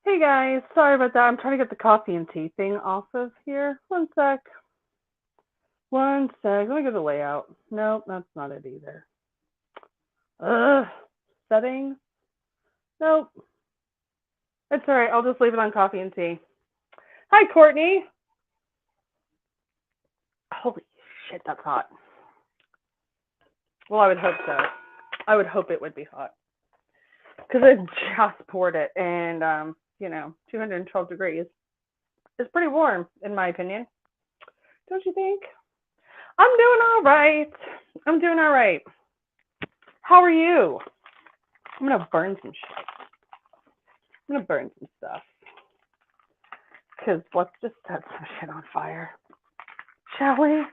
Hey guys, sorry about that. I'm trying to get the coffee and tea thing off of here. One sec. One sec. Let me go to layout. Nope, that's not it either. Ugh. Settings? Nope. It's alright. I'll just leave it on coffee and tea. Hi, Courtney. Holy shit, that's hot. Well, I would hope so. I would hope it would be hot. Because I just poured it, and 212 degrees is pretty warm, in my opinion. Don't you think? I'm doing all right. I'm doing all right. How are you? I'm gonna burn some shit. I'm gonna burn some stuff. Because let's just set some shit on fire. Shall we?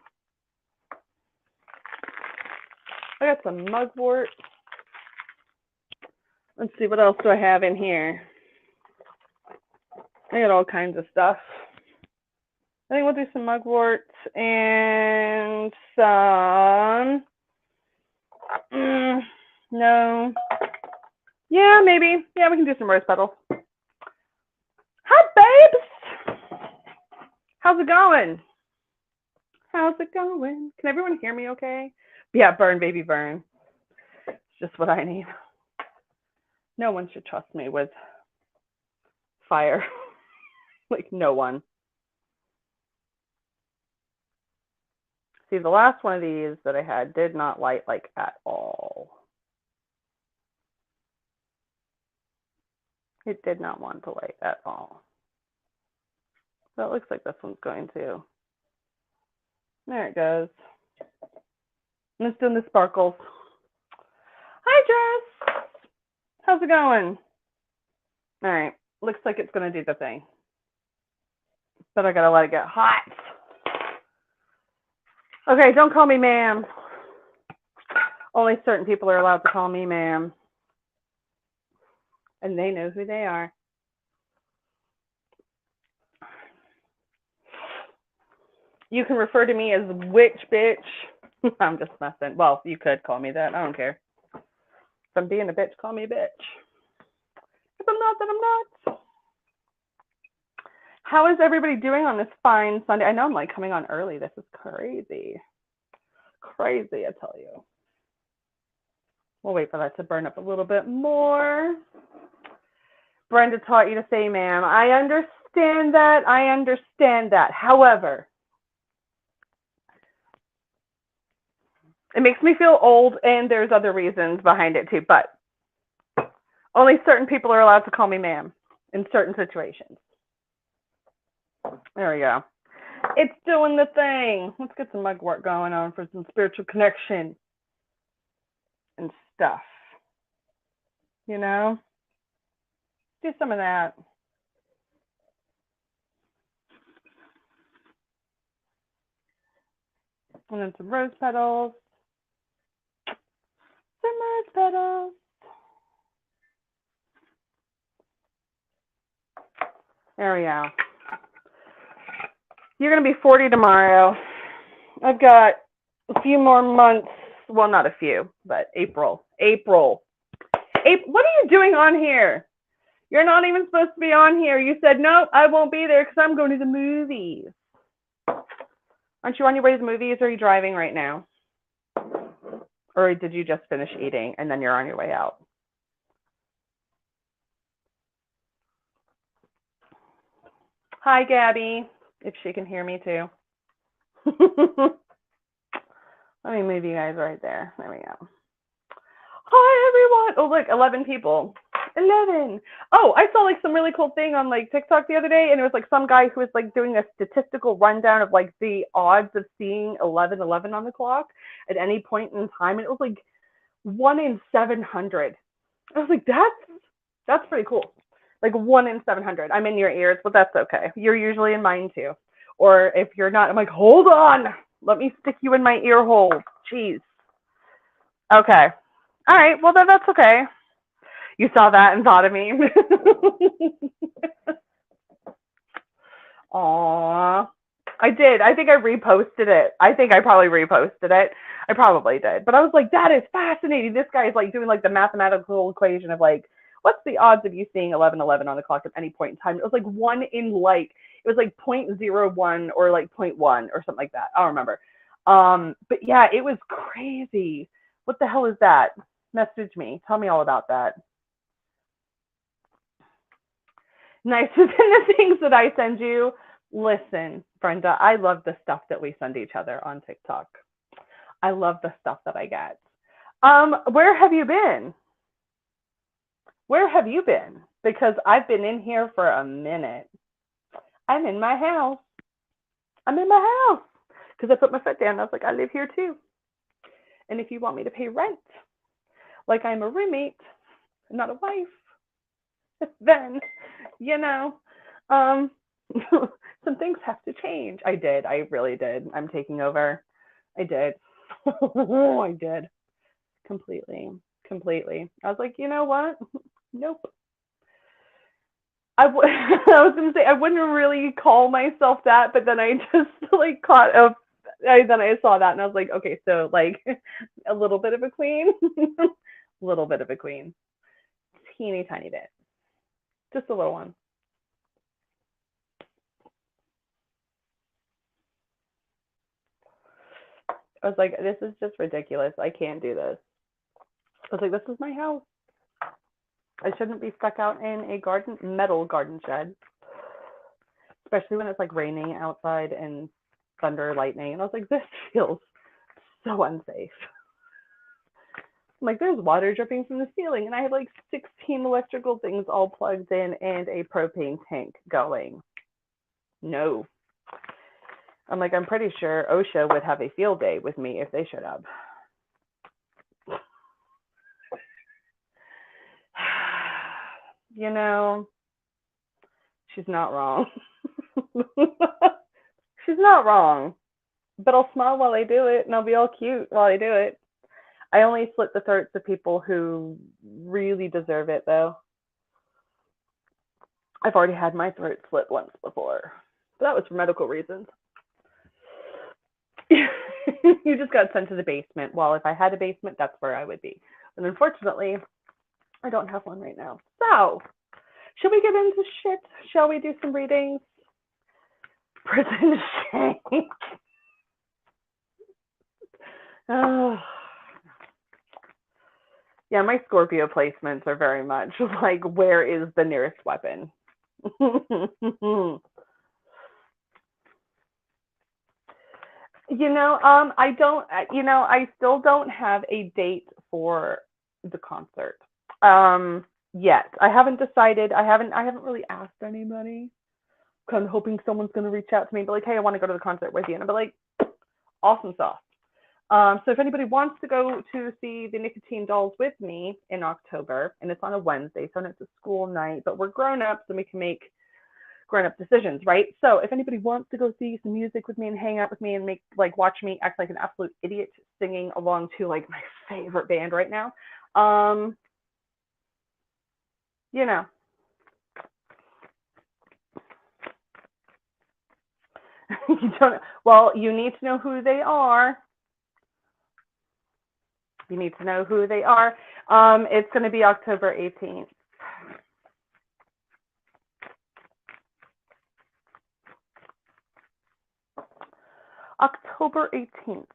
I got some mugwort. Let's see, what else do I have in here? I got all kinds of stuff. I think we'll do some mugwort and some. No. Yeah, maybe. Yeah, we can do some rose petals. Hi, babes. How's it going? How's it going? Can everyone hear me okay? Yeah, burn, baby, burn. It's just what I need. No one should trust me with fire. Like, no one. See, the last one of these that I had did not light, like, at all. It did not want to light at all. So it looks like this one's going to. There it goes. And it's doing the sparkles. Hi, Jess. How's it going? All right. Looks like it's going to do the thing. But I got to let it get hot. Okay, don't call me ma'am. Only certain people are allowed to call me ma'am. And they know who they are. You can refer to me as witch bitch. I'm just messing. Well, you could call me that. I don't care. If I'm being a bitch, call me a bitch. If I'm not, then I'm not. How is everybody doing on this fine Sunday? I know I'm like coming on early. This is crazy. Crazy, I tell you. We'll wait for that to burn up a little bit more. Brenda taught you to say ma'am. I understand that. I understand that. However, it makes me feel old, and there's other reasons behind it too, but only certain people are allowed to call me ma'am in certain situations. There we go. It's doing the thing. Let's get some mugwort going on for some spiritual connection and stuff. You know? Do some of that. And then some rose petals. Some rose petals. There we go. You're going to be 40 tomorrow. I've got a few more months. Well, not a few, but April. What are you doing on here? You're not even supposed to be on here. You said, nope, I won't be there because I'm going to the movies. Aren't you on your way to the movies, or are you driving right now? Or did you just finish eating and then you're on your way out? Hi, Gabby, if she can hear me too. Let me move you guys right there. There we go. Hi, everyone. Oh, look, 11 people. 11. Oh, I saw like some really cool thing on like TikTok the other day, and it was like some guy who was like doing a statistical rundown of like the odds of seeing 11:11 on the clock at any point in time, and it was like 1 in 700. I was like, that's pretty cool. Like 1 in 700. I'm in your ears, but that's okay. You're usually in mine too. Or if you're not, I'm like, hold on. Let me stick you in my ear hole. Jeez. Okay. All right. Well, that's okay. You saw that and thought of me. Aww. I did. I think I reposted it. I think I probably reposted it. I probably did. But I was like, that is fascinating. This guy is like doing like the mathematical equation of like what's the odds of you seeing 11:11 on the clock at any point in time? It was like one in like, it was like 0.01 or like 0.1 or something like that. I don't remember. But yeah, it was crazy. What the hell is that? Message me. Tell me all about that. Nicer than the things that I send you. Listen, Brenda, I love the stuff that we send each other on TikTok. I love the stuff that I get. Where have you been? Where have you been? Because I've been in here for a minute. I'm in my house. I'm in my house. Because I put my foot down. I was like, I live here too. And if you want me to pay rent, like I'm a roommate, not a wife, then, you know, some things have to change. I did. I really did. I'm taking over. I did. I did. Completely. I was like, you know what? Nope. I was going to say, I wouldn't really call myself that, but then I just like then I saw that and I was like, okay, so like a little bit of a queen, a little bit of a queen, teeny tiny bit, just a little one. I was like, this is just ridiculous. I can't do this. I was like, this is my house. I shouldn't be stuck out in a metal garden shed, especially when it's like raining outside and thunder, lightning. And I was like, this feels so unsafe. I'm like, there's water dripping from the ceiling, and I have like 16 electrical things all plugged in and a propane tank going. No. I'm like, I'm pretty sure OSHA would have a field day with me if they showed up. You know, she's not wrong. She's not wrong. But I'll smile while I do it, and I'll be all cute while I do it. I only slit the throats of people who really deserve it, though. I've already had my throat slit once before, but that was for medical reasons. You just got sent to the basement. Well, if I had a basement, that's where I would be. And unfortunately, I don't have one right now. So, should we get into shit? Shall we do some readings? Prison shame. Oh. Yeah, my Scorpio placements are very much like, where is the nearest weapon? I still don't have a date for the concert. Yet. I haven't decided. I haven't really asked anybody. I'm hoping someone's going to reach out to me and be like, hey, I want to go to the concert with you. And I'll be like, awesome sauce. So if anybody wants to go to see the Nicotine Dolls with me in October, and it's on a Wednesday, so it's a school night, but we're grown-ups and we can make grown-up decisions, right? So if anybody wants to go see some music with me and hang out with me and watch me act like an absolute idiot singing along to like my favorite band right now, you know. You need to know who they are. You need to know who they are. It's going to be October 18th. October 18th.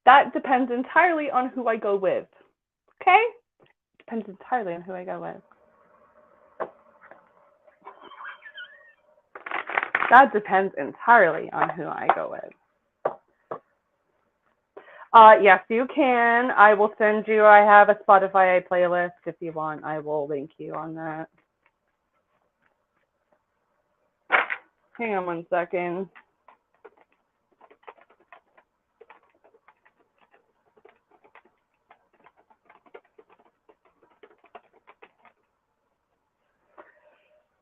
That depends entirely on who I go with. Okay? Depends entirely on who I go with. That depends entirely on who I go with. Yes, you can. I will send you. I have a Spotify playlist if you want. I will link you on that. Hang on one second.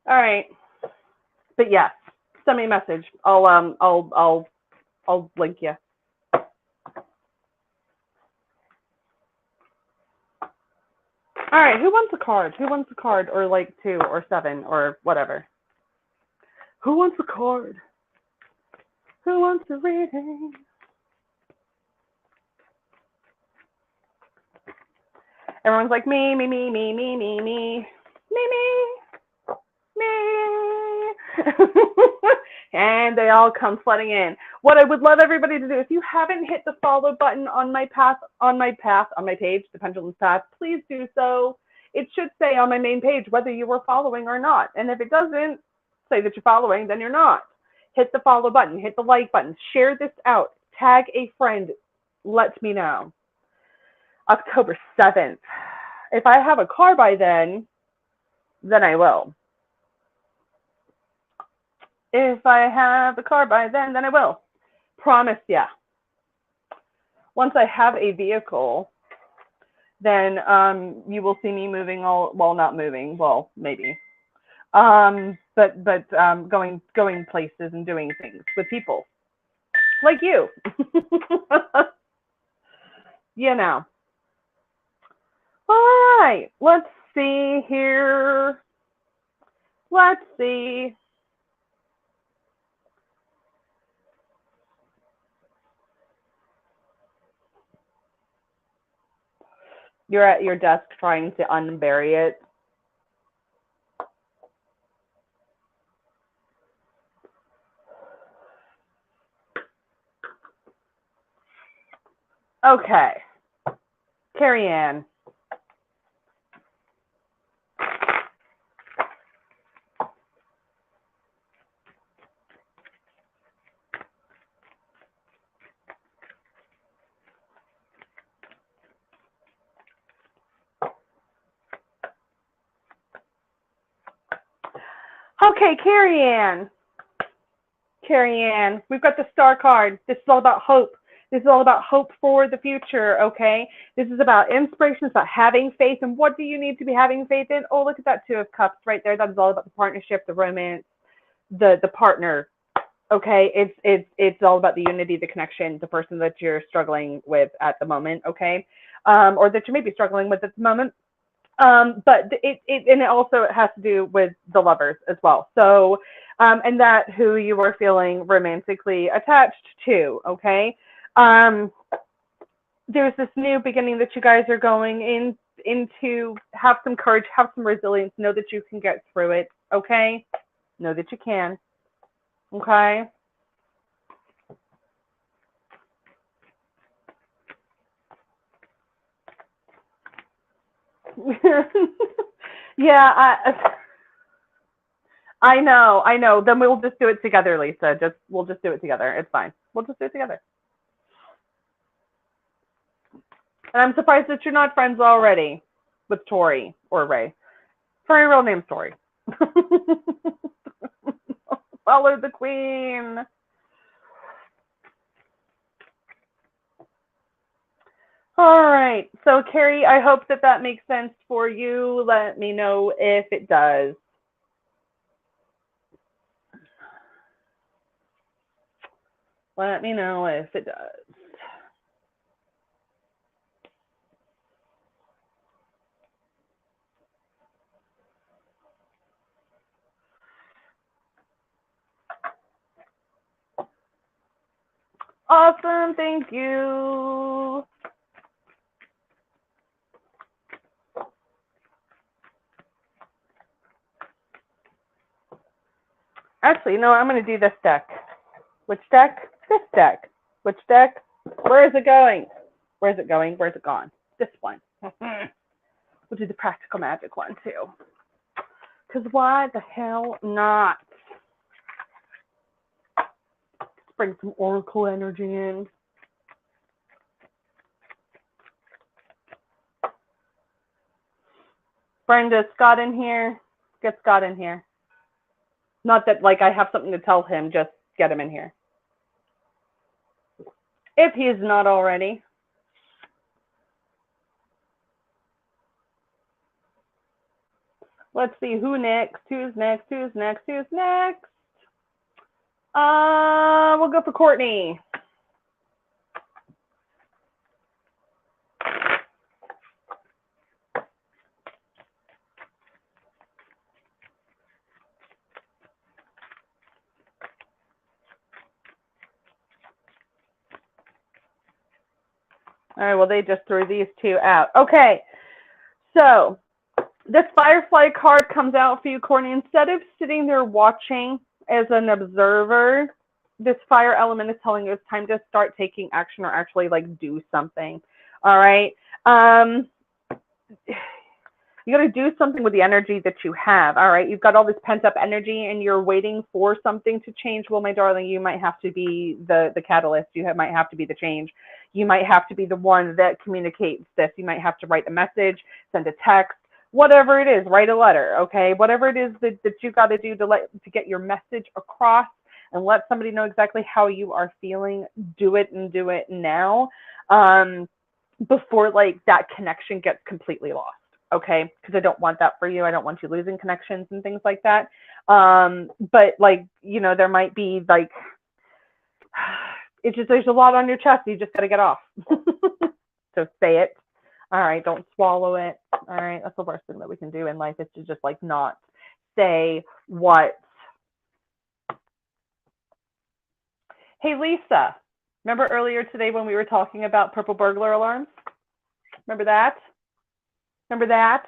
All right. But yes, send me a message. I'll link you. All right, who wants a card? Who wants a card, or like 2 or 7 or whatever? Who wants a card? Who wants a reading? Everyone's like, me, me, me, me, me, me, me, me, me, me. And they all come flooding in. What I would love everybody to do, if you haven't hit the follow button on my page, the Pendulums Path, please do so. It should say on my main page whether you were following or not. And if it doesn't say that you're following, then you're not. Hit the follow button, hit the like button, share this out, tag a friend, let me know. October 7th. If I have a car by then I will. If I have a car by then I will. Promise ya. Once I have a vehicle, then you will see me moving not moving, well, maybe. But going places and doing things with people like you. You know. All right, let's see here. Let's see. You're at your desk trying to unbury it. Okay. Carrie Ann. Okay, Carrie Ann. Carrie Ann, we've got the star card. This is all about hope. This is all about hope for the future, okay? This is about inspiration. It's about having faith. And what do you need to be having faith in? Oh, look at that 2 of Cups right there. That is all about the partnership, the romance, the partner, okay? It's all about the unity, the connection, the person that you're struggling with at the moment, okay? Or that you may be struggling with at the moment. But it also has to do with the lovers as well. So, and that who you are feeling romantically attached to, okay? There's this new beginning that you guys are going into. Have some courage, have some resilience, know that you can get through it, okay? Know that you can, okay? Yeah, I know. Then we'll just do it together, Lisa. We'll just do it together. It's fine. We'll just do it together. And I'm surprised that you're not friends already with Tori or Ray. For your real name, Tori. Follow the queen. All right. So, Carrie, I hope that makes sense for you. Let me know if it does. Let me know if it does. Awesome. Thank you. Actually, no, I'm going to do this deck. Which deck? This deck. Which deck? Where is it going? Where's it going? Where's it gone? This one. We'll do the practical magic one too. Because why the hell not? Let's bring some oracle energy in. Brenda, Scott in here. Get Scott in here. Not that like I have something to tell him, just get him in here. If he is not already. Let's see who next. Who's next? Who's next? Who's next? We'll go for Courtney. All right, well, they just threw these two out. Okay, so this Firefly card comes out for you, Courtney. Instead of sitting there watching as an observer, this fire element is telling you it's time to start taking action or actually like do something. All right. You got to do something with the energy that you have. All right. You've got all this pent up energy and you're waiting for something to change. Well, my darling, you might have to be the catalyst. You might have to be the change. You might have to be the one that communicates this. You might have to write a message, send a text, whatever it is, write a letter. Okay. Whatever it is that you got to do to get your message across and let somebody know exactly how you are feeling. Do it and do it now. Before like that connection gets completely lost. Okay, because I don't want that for you. I don't want you losing connections and things like that. But like, you know, there might be like, it's just, there's a lot on your chest. You just got to get off. So say it. All right, don't swallow it. All right, that's the worst thing that we can do in life is to just like not say what. Hey, Lisa, remember earlier today when we were talking about purple burglar alarms? Remember that? Remember that?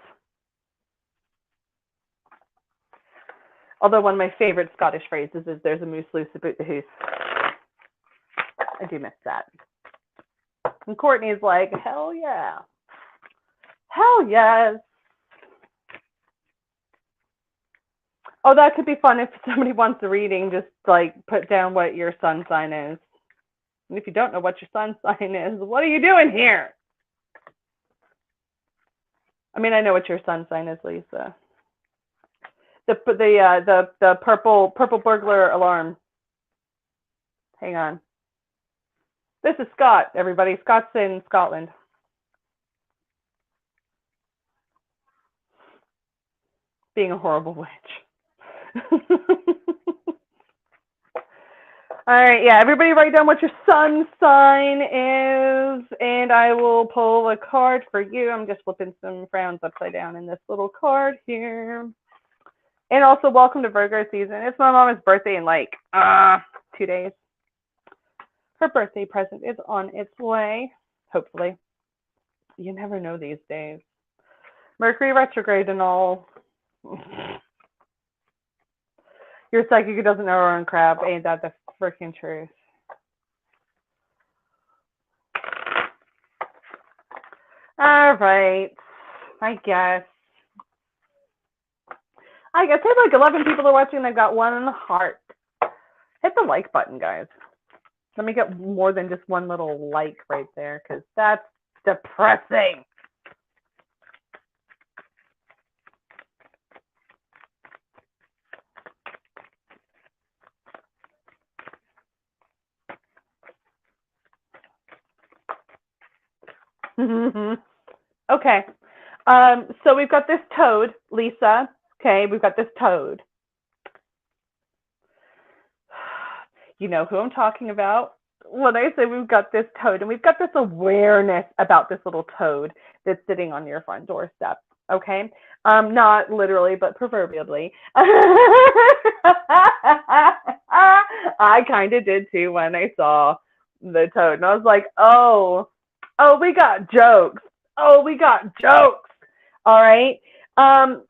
Although one of my favorite Scottish phrases is there's a moose loose about the hoose. I do miss that. And Courtney's like, hell yeah. Hell yes. Oh, that could be fun if somebody wants a reading, just like put down what your sun sign is. And if you don't know what your sun sign is, what are you doing here? I mean, I know what your sun sign is, Lisa. The purple burglar alarm. Hang on. This is Scott, everybody. Scott's in Scotland. Being a horrible witch. All right, yeah, everybody write down what your sun sign is, and I will pull a card for you. I'm just flipping some frowns upside down in this little card here. And also, welcome to Virgo season. It's my mom's birthday in like 2 days. Her birthday present is on its way, hopefully. You never know these days. Mercury retrograde and all. Your psychic who doesn't know her own crap. Ain't that the freaking truth? All right. I guess I have like 11 people are watching. I've got one heart. Hit the like button, guys. Let me get more than just one little like right there, because that's depressing. Okay. So we've got this toad, Lisa. Okay, we've got this toad. You know who I'm talking about when I say we've got this toad, and we've got this awareness about this little toad that's sitting on your front doorstep. Okay, not literally, but proverbially. I kind of did too when I saw the toad, and I was like, oh, we got jokes. Oh, we got jokes. All right.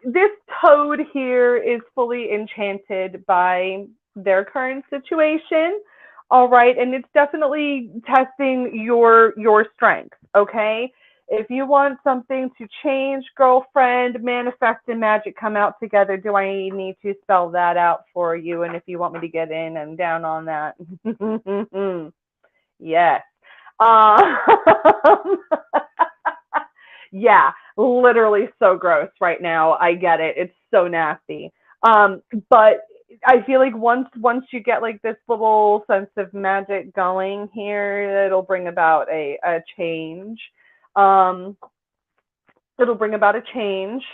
This toad here is fully enchanted by their current situation. All right. And it's definitely testing your strength. Okay. If you want something to change, girlfriend, manifest and magic come out together, do I need to spell that out for you? And if you want me to get in and down on that, yes. Yeah, literally so gross right now. I get it. It's so nasty. But I feel like once you get like this little sense of magic going here, it'll bring about a change. It'll bring about a change.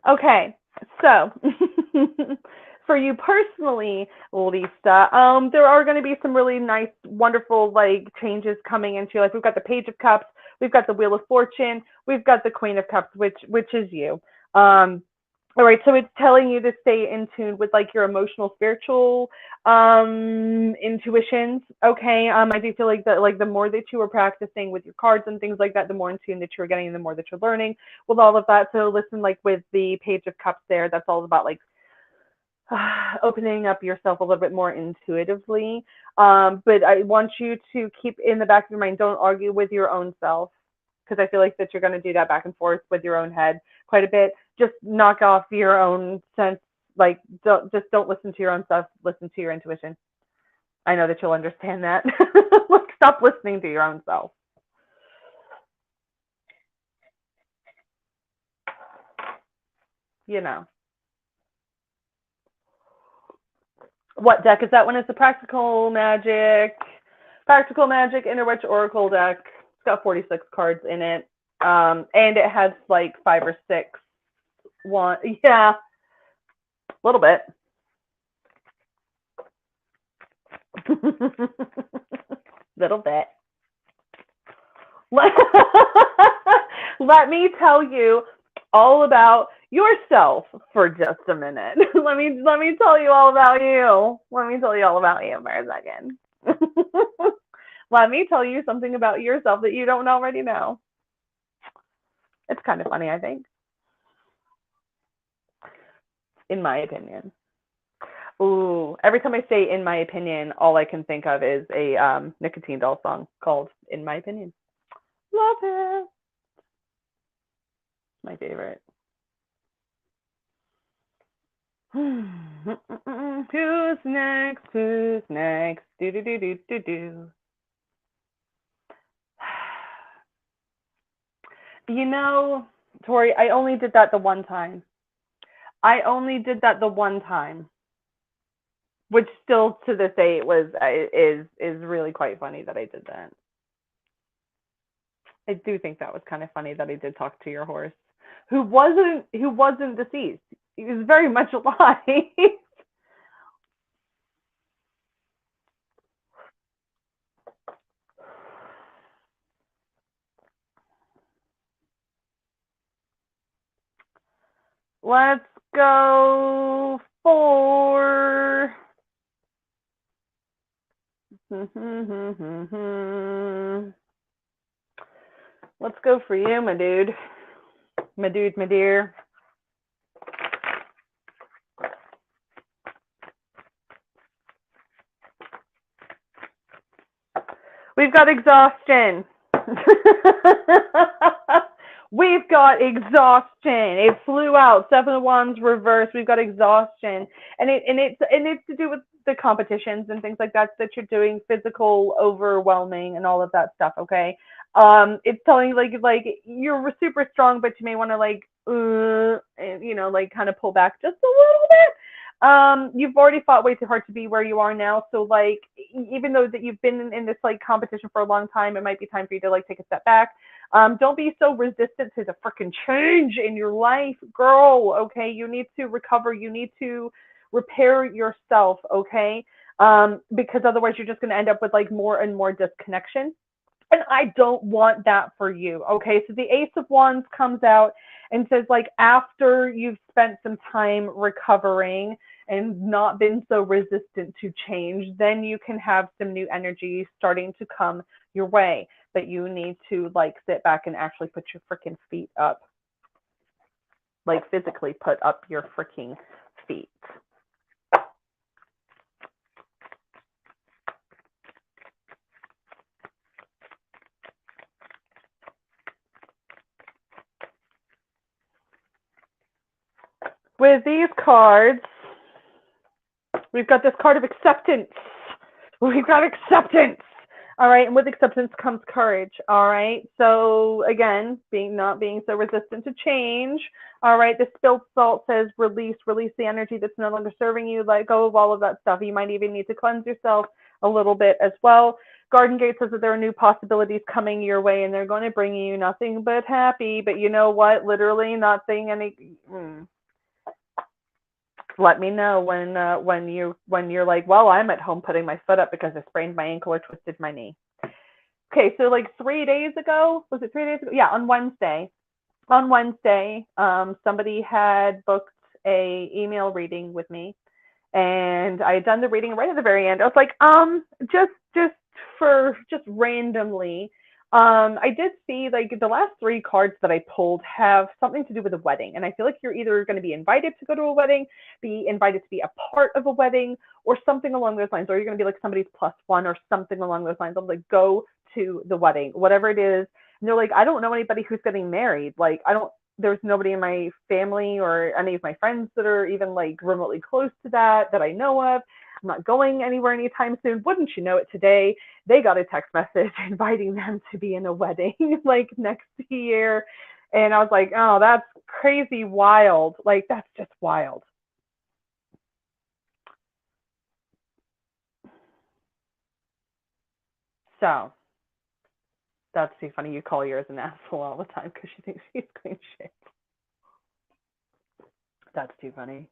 Okay, so for you personally, Lisa, there are going to be some really nice, wonderful like changes coming into your life. We've got the Page of Cups, we've got the Wheel of Fortune, we've got the Queen of Cups, which is you. All right, so it's telling you to stay in tune with like your emotional, spiritual intuitions. Okay. I do feel like that like the more that you are practicing with your cards and things like that, the more in tune that you're getting, the more that you're learning with all of that. So listen, like with the Page of Cups there, that's all about like opening up yourself a little bit more intuitively. But I want you to keep in the back of your mind, don't argue with your own self, because I feel like that you're going to do that back and forth with your own head quite a bit. Just knock off your own sense, like don't listen to your own stuff, listen to your intuition. I know that you'll understand that. Like stop listening to your own self. You know. What deck is that one? It's the Practical Magic Inner Witch Oracle deck. It's got 46 cards in it. And it has like 5 or 6 one, yeah, a little bit. Little bit. Let me tell you all about yourself for just a minute. let me tell you all about you. Let me tell you all about you for a second. Let me tell you something about yourself that you don't already know. It's kind of funny, I think, in my opinion. Ooh, every time I say "in my opinion," all I can think of is a Nicotine Doll song called "In My Opinion." Love it. My favorite. Who's next? Who's next? Do do do do do do. You know, Tori, I only did that the one time. I only did that the one time, which still to this day it was is really quite funny that I did that. I do think that was kind of funny that I did talk to your horse, who wasn't deceased. He was very much alive. Let's go for let's go for you, my dude. My dude, my dear. We've got exhaustion. We've got exhaustion. It flew out. 7 of Wands reversed. We've got exhaustion, and it's to do with the competitions and things like that you're doing, physical, overwhelming, and all of that stuff. Okay, it's telling you like you're super strong, but you may want to like like kind of pull back just a little bit. You've already fought way too hard to be where you are now, so like even though that you've been in this like competition for a long time, it might be time for you to like take a step back. Don't be so resistant to the freaking change in your life, girl. Okay, you need to recover, you need to repair yourself. Okay, because otherwise you're just going to end up with like more and more disconnection, and I don't want that for you. Okay, so the Ace of Wands comes out and says like after you've spent some time recovering and not been so resistant to change, then you can have some new energy starting to come your way. But you need to like sit back and actually put your freaking feet up, like physically put up your freaking feet. With these cards, we've got this card of acceptance. We've got acceptance. All right, and with acceptance comes courage. All right, so again, not being so resistant to change. All right, the spilled salt says release the energy that's no longer serving you. Let go of all of that stuff. You might even need to cleanse yourself a little bit as well. Garden Gate says that there are new possibilities coming your way, and they're going to bring you nothing but happy. But you know what? Literally nothing. Let me know when you're like, well, I'm at home putting my foot up because I sprained my ankle or twisted my knee. Okay, so like 3 days ago, was it 3 days ago? Yeah, on Wednesday, somebody had booked a email reading with me, and I had done the reading right at the very end. I was like, just randomly, I did see like the last three cards that I pulled have something to do with a wedding, and I feel like you're either going to be invited to go to a wedding, be invited to be a part of a wedding, or something along those lines, or you're going to be like somebody's plus one or something along those lines. I'm like, go to the wedding, whatever it is. And they're like, I don't know anybody who's getting married. Like, there's nobody in my family or any of my friends that are even like remotely close to that I know of. I'm not going anywhere anytime soon. Wouldn't you know it, today they got a text message inviting them to be in a wedding like next year. And I was like, oh, that's crazy wild. Like, that's just wild. So that's too funny. You call yours an asshole all the time because she thinks she's clean shit. That's too funny.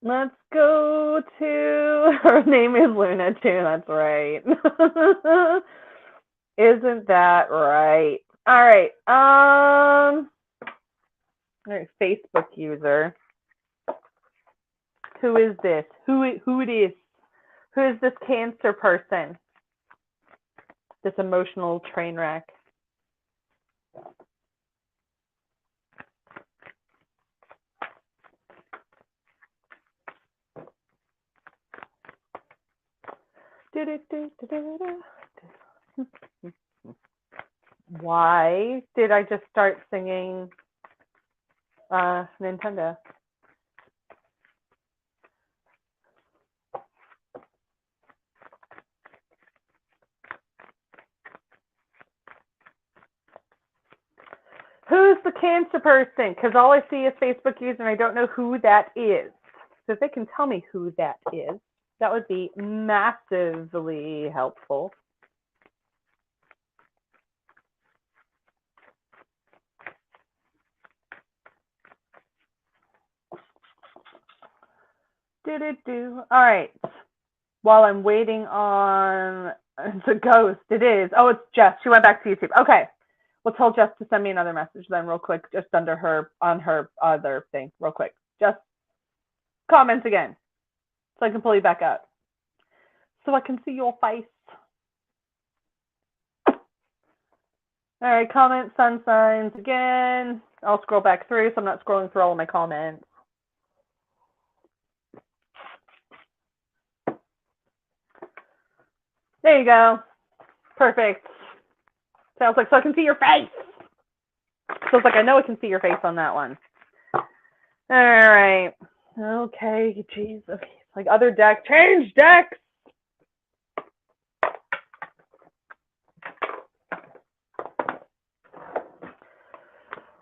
Let's go to, her name is Luna too, that's right. Isn't that right? All right. All right, Facebook user. Who is this? Who it is? Who is this Cancer person? This emotional train wreck. Why did I just start singing Nintendo? Who's the Cancer person? Because all I see is Facebook user and I don't know who that is. So if they can tell me who that is, that would be massively helpful. All right. While I'm waiting on the ghost, it is. Oh, it's Jess. She went back to YouTube. Okay. We'll tell Jess to send me another message then real quick, just under her, on her other thing, real quick. Just comment again so I can pull you back up. So I can see your face. All right, comment sun signs again. I'll scroll back through so I'm not scrolling through all of my comments. There you go. Perfect. Sounds like so I can see your face. Feels like I know I can see your face on that one. All right. Okay, jeez. Okay. Like other deck. Change decks.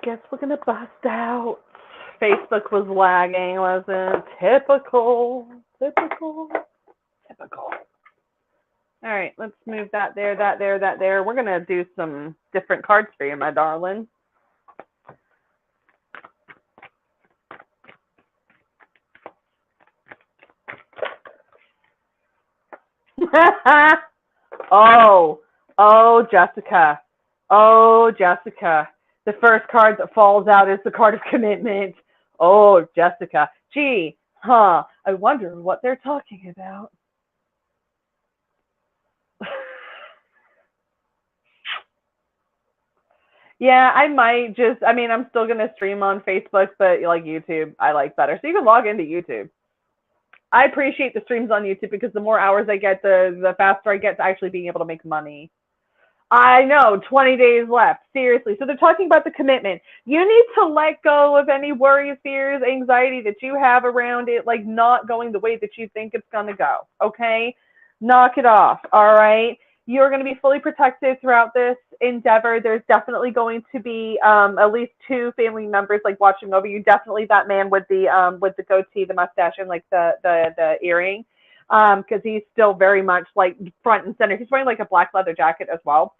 Guess we're gonna bust out. Facebook was lagging, wasn't it? Typical. All right, let's move that there, that there, that there. We're gonna do some different cards for you, my darling. Oh, Jessica. Oh, Jessica. The first card that falls out is the card of commitment. Oh, Jessica. Gee, I wonder what they're talking about. Yeah, I might just, I mean, I'm still going to stream on Facebook, but like YouTube, I like better. So you can log into YouTube. I appreciate the streams on YouTube because the more hours I get, the faster I get to actually being able to make money. I know, 20 days left. Seriously. So they're talking about the commitment. You need to let go of any worries, fears, anxiety that you have around it, like not going the way that you think it's going to go. Okay? Knock it off. All right? You're going to be fully protected throughout this endeavor. There's definitely going to be at least two family members like watching over you. Definitely that man with the goatee, the mustache, and like the earring. Because he's still very much like front and center. He's wearing like a black leather jacket as well.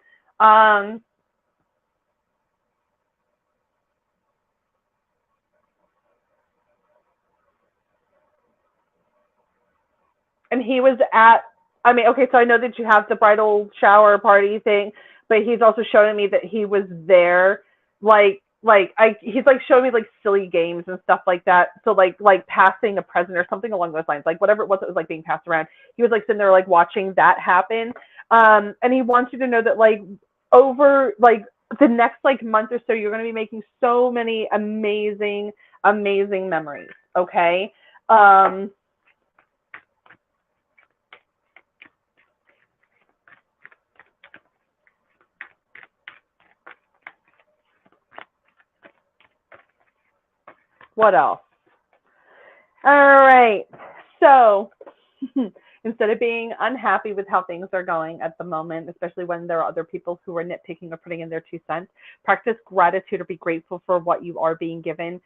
and he was at, I mean, okay, so I know that you have the bridal shower party thing, but he's also showing me that he was there, he's like showing me like silly games and stuff like that. So like passing a present or something along those lines, like whatever it was like being passed around. He was like sitting there like watching that happen. And he wants you to know that like over like the next like month or so, you're going to be making so many amazing, amazing memories. Okay. What else? All right. So instead of being unhappy with how things are going at the moment, especially when there are other people who are nitpicking or putting in their 2 cents, practice gratitude or be grateful for what you are being given.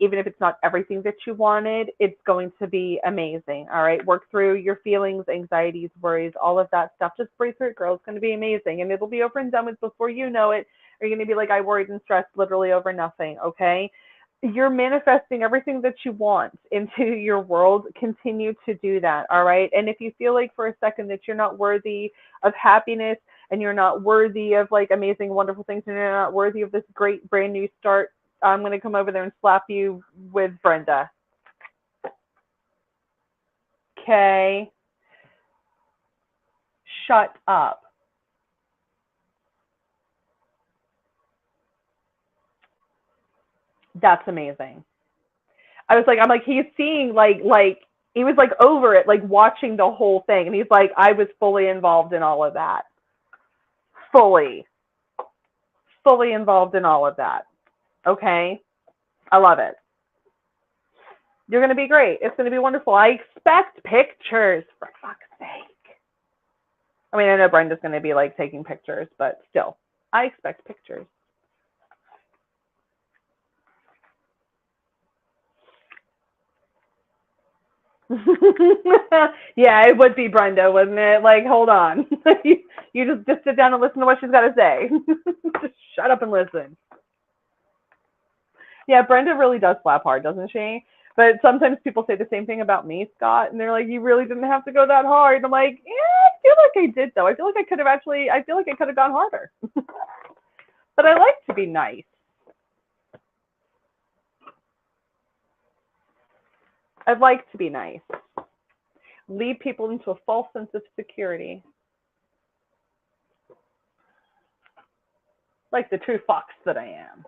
Even if it's not everything that you wanted, it's going to be amazing. All right. Work through your feelings, anxieties, worries, all of that stuff. Just breathe through it, girl. It's going to be amazing. And it'll be over and done with before you know it. Or you're going to be like, I worried and stressed literally over nothing. Okay. You're manifesting everything that you want into your world. Continue to do that. All right. And if you feel like for a second that you're not worthy of happiness and you're not worthy of like amazing, wonderful things, and you're not worthy of this great brand new start, I'm going to come over there and slap you with Brenda. Okay. Shut up. That's amazing. I'm like, he's seeing like he was like over it, like watching the whole thing. And he's like, I was fully involved in all of that. Fully involved in all of that. Okay. I love it. You're going to be great. It's going to be wonderful. I expect pictures, for fuck's sake. I mean, I know Brenda's going to be like taking pictures, but still, I expect pictures. Yeah, it would be Brenda, wouldn't it? Like, hold on. you just sit down and listen to what she's got to say. Just shut up and listen. Yeah, Brenda really does slap hard, doesn't she? But sometimes people say the same thing about me, Scott, and they're like, you really didn't have to go that hard. And I'm like, yeah, I feel like I did, though. I feel like I feel like I could have gone harder. But I like to be nice. I'd like to be nice. Lead people into a false sense of security. Like the true fox that I am.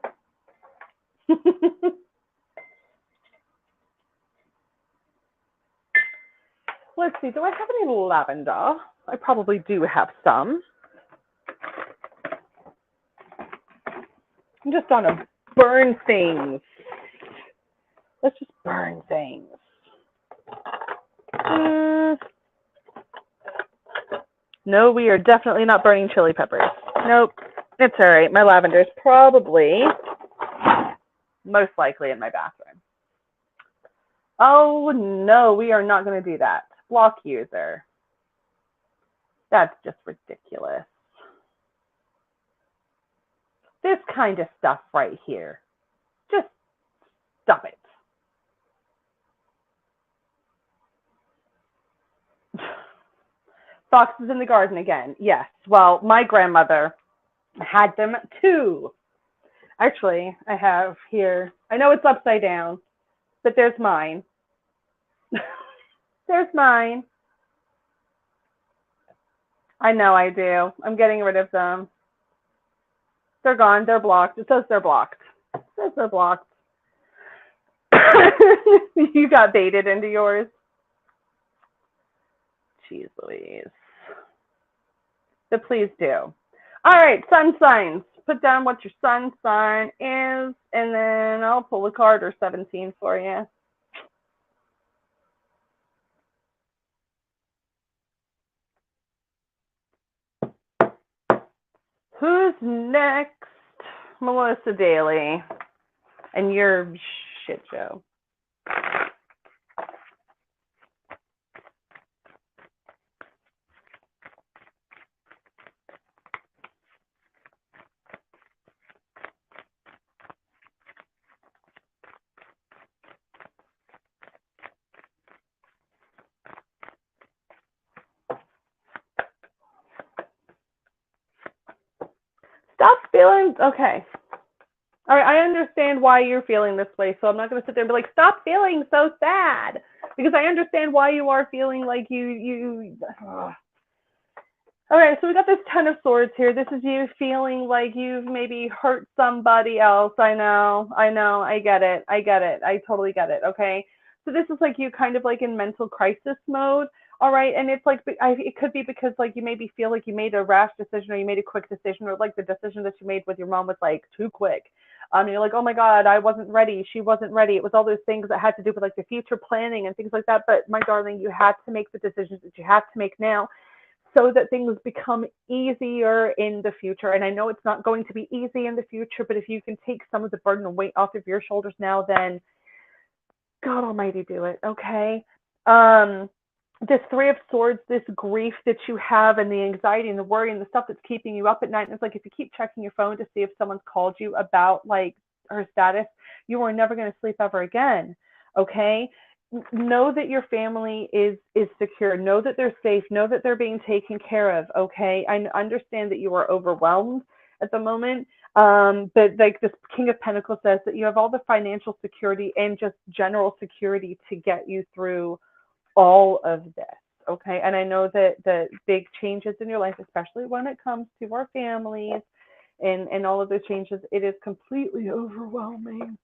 Let's see, do I have any lavender? I probably do have some. I'm just on a burn things. Let's just burn things. No, we are definitely not burning chili peppers. Nope. It's all right. My lavender is probably most likely in my bathroom. Oh, no, we are not going to do that. Block user. That's just ridiculous. This kind of stuff right here. Just stop it. Foxes in the garden again. Yes. Well, my grandmother had them too. Actually, I have here. I know it's upside down, but there's mine. There's mine. I know I do. I'm getting rid of them. They're gone. They're blocked. It says they're blocked. It says they're blocked. You got baited into yours. Jeez Louise. But please do. All right, sun signs. Put down what your sun sign is, and then I'll pull a card or 17 for you. Who's next? Melissa Daly. And your shit show. feeling okay. All right, I understand why you're feeling this way, so I'm not going to sit there and be like, stop feeling so sad, because I understand why you are feeling like you. Okay, so we got this Ten of Swords here. This is you feeling like you've maybe hurt somebody else. I know, I get it, I totally get it, okay? So this is like you kind of like in mental crisis mode, all right? And it's like, it could be because like you maybe feel like you made a rash decision or you made a quick decision, or like the decision that you made with your mom was like too quick. You're like, oh my God, I wasn't ready. She wasn't ready. It was all those things that had to do with like the future planning and things like that. But my darling, you had to make the decisions that you have to make now, so that things become easier in the future. And I know it's not going to be easy in the future, but if you can take some of the burden and weight off of your shoulders now, then God Almighty, do it, okay? This Three of Swords, this grief that you have and the anxiety and the worry and the stuff that's keeping you up at night, and it's like if you keep checking your phone to see if someone's called you about like her status, you are never going to sleep ever again, okay? Know that your family is secure. Know that they're safe. Know that they're being taken care of, okay? I understand that you are overwhelmed at the moment, but like this King of Pentacles says that you have all the financial security and just general security to get you through all of this, okay? And I know that the big changes in your life, especially when it comes to our families and all of those changes, it is completely overwhelming.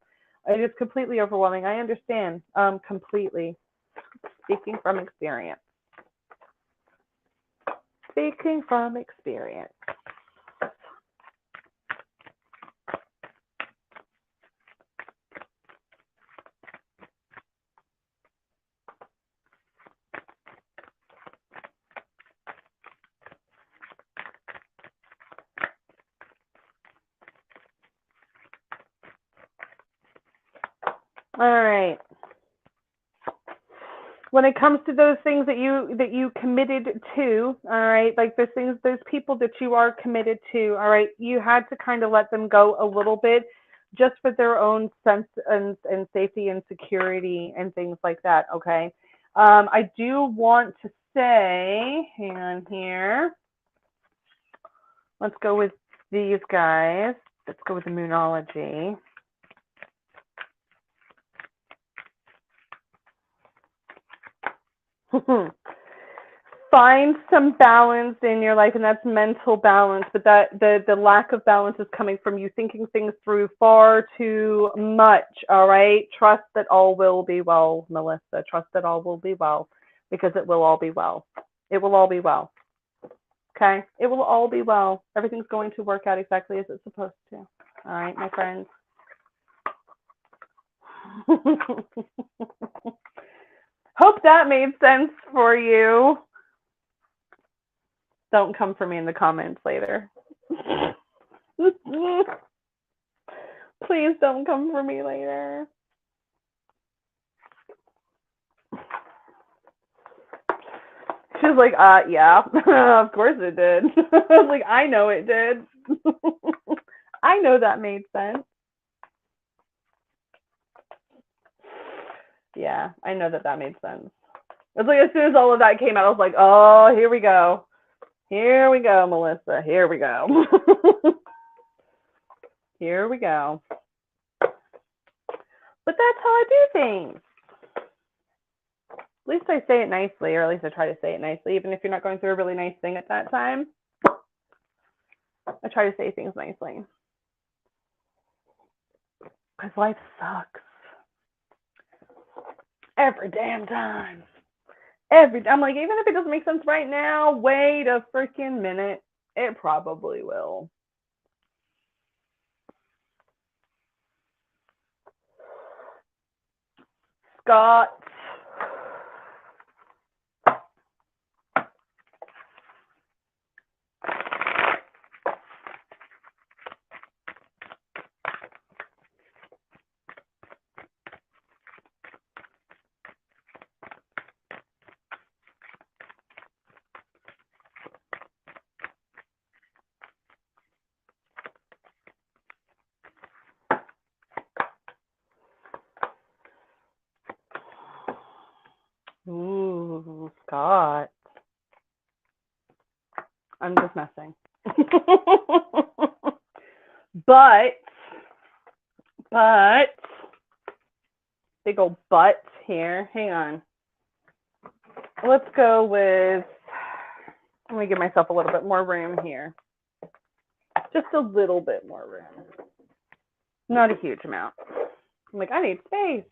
It is completely overwhelming. I understand completely. Speaking from experience. Speaking from experience. All right. When it comes to those things that you committed to, all right, like those things, those people that you are committed to, all right, you had to kind of let them go a little bit, just for their own sense and safety and security and things like that, okay? I do want to say, hang on here, let's go with these guys. Let's go with the Moonology. Find some balance in your life, and that's mental balance, but that the lack of balance is coming from you thinking things through far too much, all right? Trust that all will be well, Melissa. Trust that all will be well, because it will all be well. It will all be well, okay? It will all be well. Everything's going to work out exactly as it's supposed to, all right, my friends? Hope that made sense for you. Don't come for me in the comments later. Please don't come for me later. She's like, yeah, of course it did. Like, I know it did. I know that made sense. Yeah, I know that made sense. It's like as soon as all of that came out, I was like, oh, here we go. Here we go, Melissa. Here we go. Here we go. But that's how I do things. At least I say it nicely, or at least I try to say it nicely, even if you're not going through a really nice thing at that time. I try to say things nicely. Because life sucks. Every damn time. I'm like, even if it doesn't make sense right now, wait a freaking minute. It probably will. Scott. Ooh, Scott. I'm just messing. But, big old but here. Hang on. Let's go with, let me give myself a little bit more room here. Just a little bit more room. Not a huge amount. I'm like, I need space.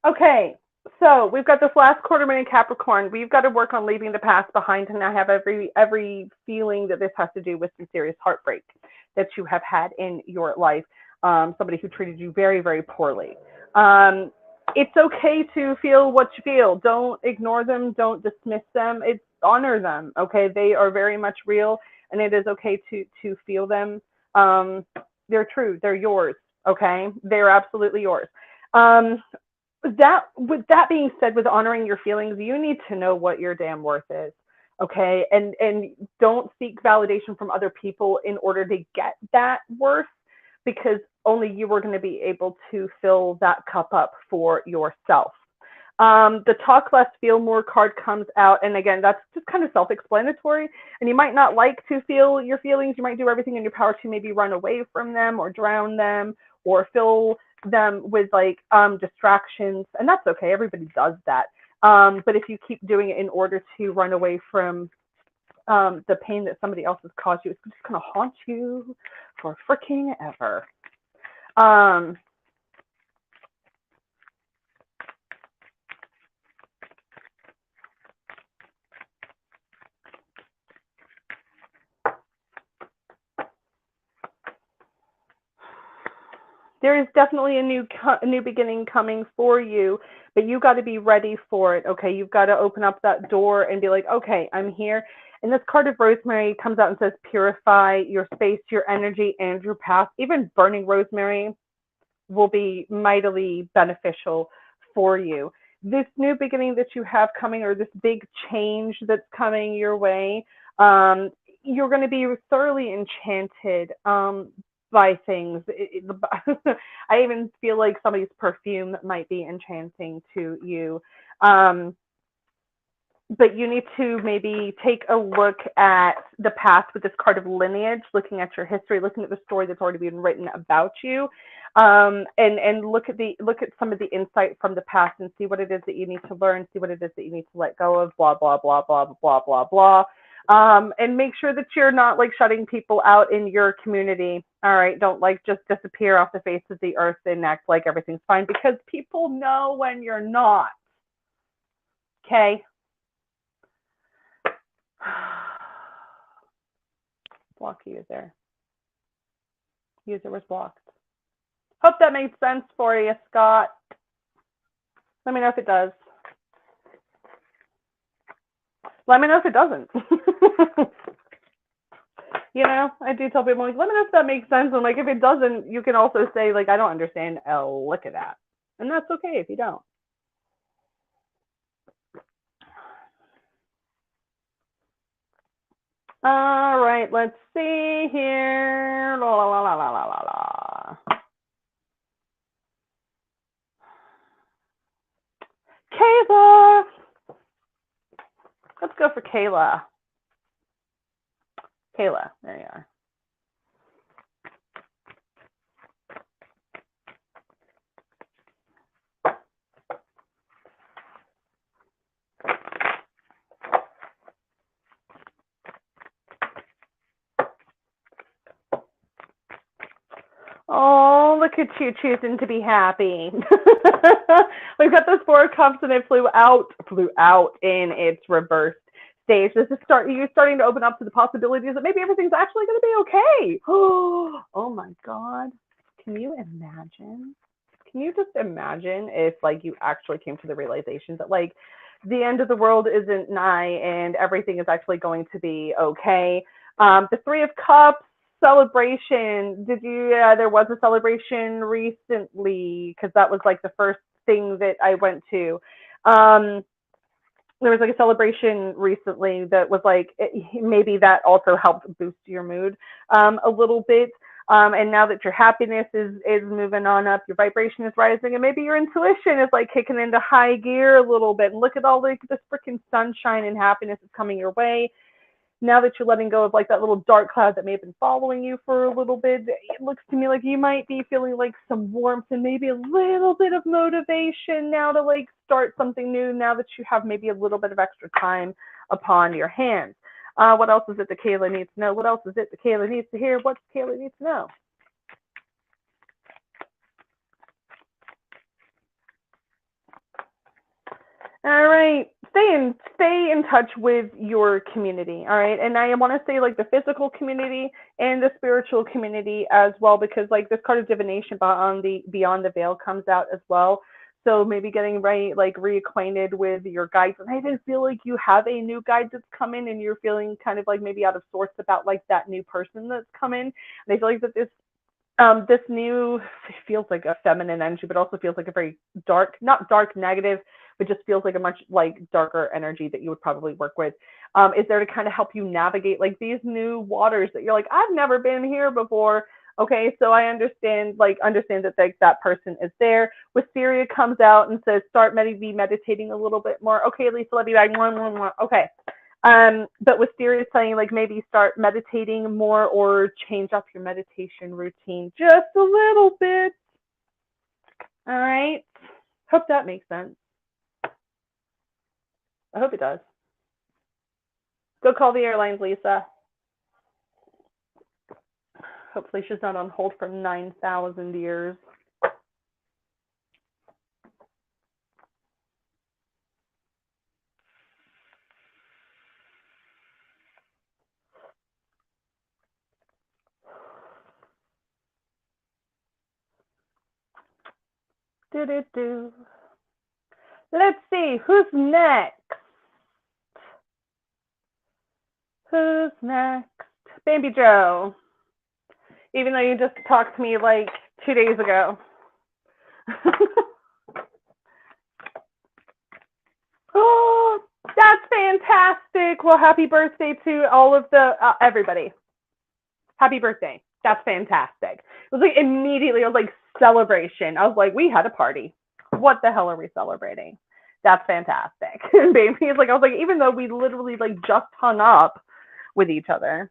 Okay, so we've got this last quarter moon in Capricorn. We've got to work on leaving the past behind, and I have every feeling that this has to do with some serious heartbreak that you have had in your life. Somebody who treated you very, very poorly. It's okay to feel what you feel. Don't ignore them. Don't dismiss them. Honor them. Okay, they are very much real, and it is okay to feel them. They're true. They're yours. Okay, they're absolutely yours. With that being said, with honoring your feelings, you need to know what your damn worth is. Okay, and don't seek validation from other people in order to get that worth, because only you are going to be able to fill that cup up for yourself. The talk less, feel more card comes out. And again, that's just kind of self-explanatory. And you might not like to feel your feelings. You might do everything in your power to maybe run away from them or drown them or fill them with like distractions. And that's okay. Everybody does that. But if you keep doing it in order to run away from the pain that somebody else has caused you, it's just going to haunt you for freaking ever. There is definitely a new beginning coming for you, but you got to be ready for it. Okay, you've got to open up that door and be like, okay, I'm here. And this card of rosemary comes out and says, purify your space, your energy, and your path. Even burning rosemary will be mightily beneficial for you. This new beginning that you have coming, or this big change that's coming your way, you're going to be thoroughly enchanted by things. I even feel like somebody's perfume might be enchanting to you. But you need to maybe take a look at the past with this card of lineage, looking at your history, looking at the story that's already been written about you, and look at some of the insight from the past and see what it is that you need to learn, see what it is that you need to let go of, blah, blah, blah, blah, blah, blah, blah. And make sure that you're not like shutting people out in your community. All right, don't like just disappear off the face of the earth and act like everything's fine, because people know when you're not. Okay. Block user. User was blocked. Hope that made sense for you, Scott. Let me know if it does. Let me know if it doesn't. You know, I do tell people, like, let me know if that makes sense. And like, if it doesn't, you can also say, like, I don't understand. Oh, look at that. And that's okay if you don't. All right, let's see here. La, la, la, la, la, la, la. Kayla. Let's go for Kayla. Kayla, there you are. Oh, look at you choosing to be happy. We've got those 4 of cups and it flew out in its reversed stage. This is you starting to open up to the possibilities that maybe everything's actually going to be okay. Oh my God. Can you imagine? Can you just imagine if like you actually came to the realization that like the end of the world isn't nigh and everything is actually going to be okay? The 3 of Cups celebration. There was a celebration recently, because that was like the first thing that I went to. There was like a celebration recently that was like, maybe that also helped boost your mood a little bit. And now that your happiness is moving on up, your vibration is rising, and maybe your intuition is like kicking into high gear a little bit. And look at all this freaking sunshine and happiness is coming your way. now that you're letting go of like that little dark cloud that may have been following you for a little bit, it looks to me like you might be feeling like some warmth and maybe a little bit of motivation now to like start something new now that you have maybe a little bit of extra time upon your hands. What else is it that Kayla needs to know? What else is it that Kayla needs to hear? What does Kayla need to know? All right. Stay in touch with your community. All right. And I want to say like the physical community and the spiritual community as well, because like this card of divination beyond the veil comes out as well. So maybe getting reacquainted with your guides. And I even feel like you have a new guide that's come in and you're feeling kind of like maybe out of sorts about like that new person that's come in. And I feel like that this new feels like a feminine energy, but also feels like a very dark, not dark negative, but just feels like a much like darker energy that you would probably work with. Is there to kind of help you navigate like these new waters that you're like, I've never been here before. Okay, so I understand that like that person is there. Wisteria comes out and says, start meditating a little bit more. Okay, Lisa, let me back. Okay. But Wisteria is saying like maybe start meditating more or change up your meditation routine just a little bit. All right. Hope that makes sense. I hope it does. Go call the airlines, Lisa. Hopefully she's not on hold for 9,000 years. Do. Let's see, who's next? Who's next? Baby Joe. Even though you just talked to me like 2 days ago. Oh, that's fantastic. Well, happy birthday to all of the everybody. Happy birthday. That's fantastic. It was like immediately, I was like, celebration. I was like, we had a party. What the hell are we celebrating? That's fantastic. And baby is like, I was like, even though we literally like just hung up with each other.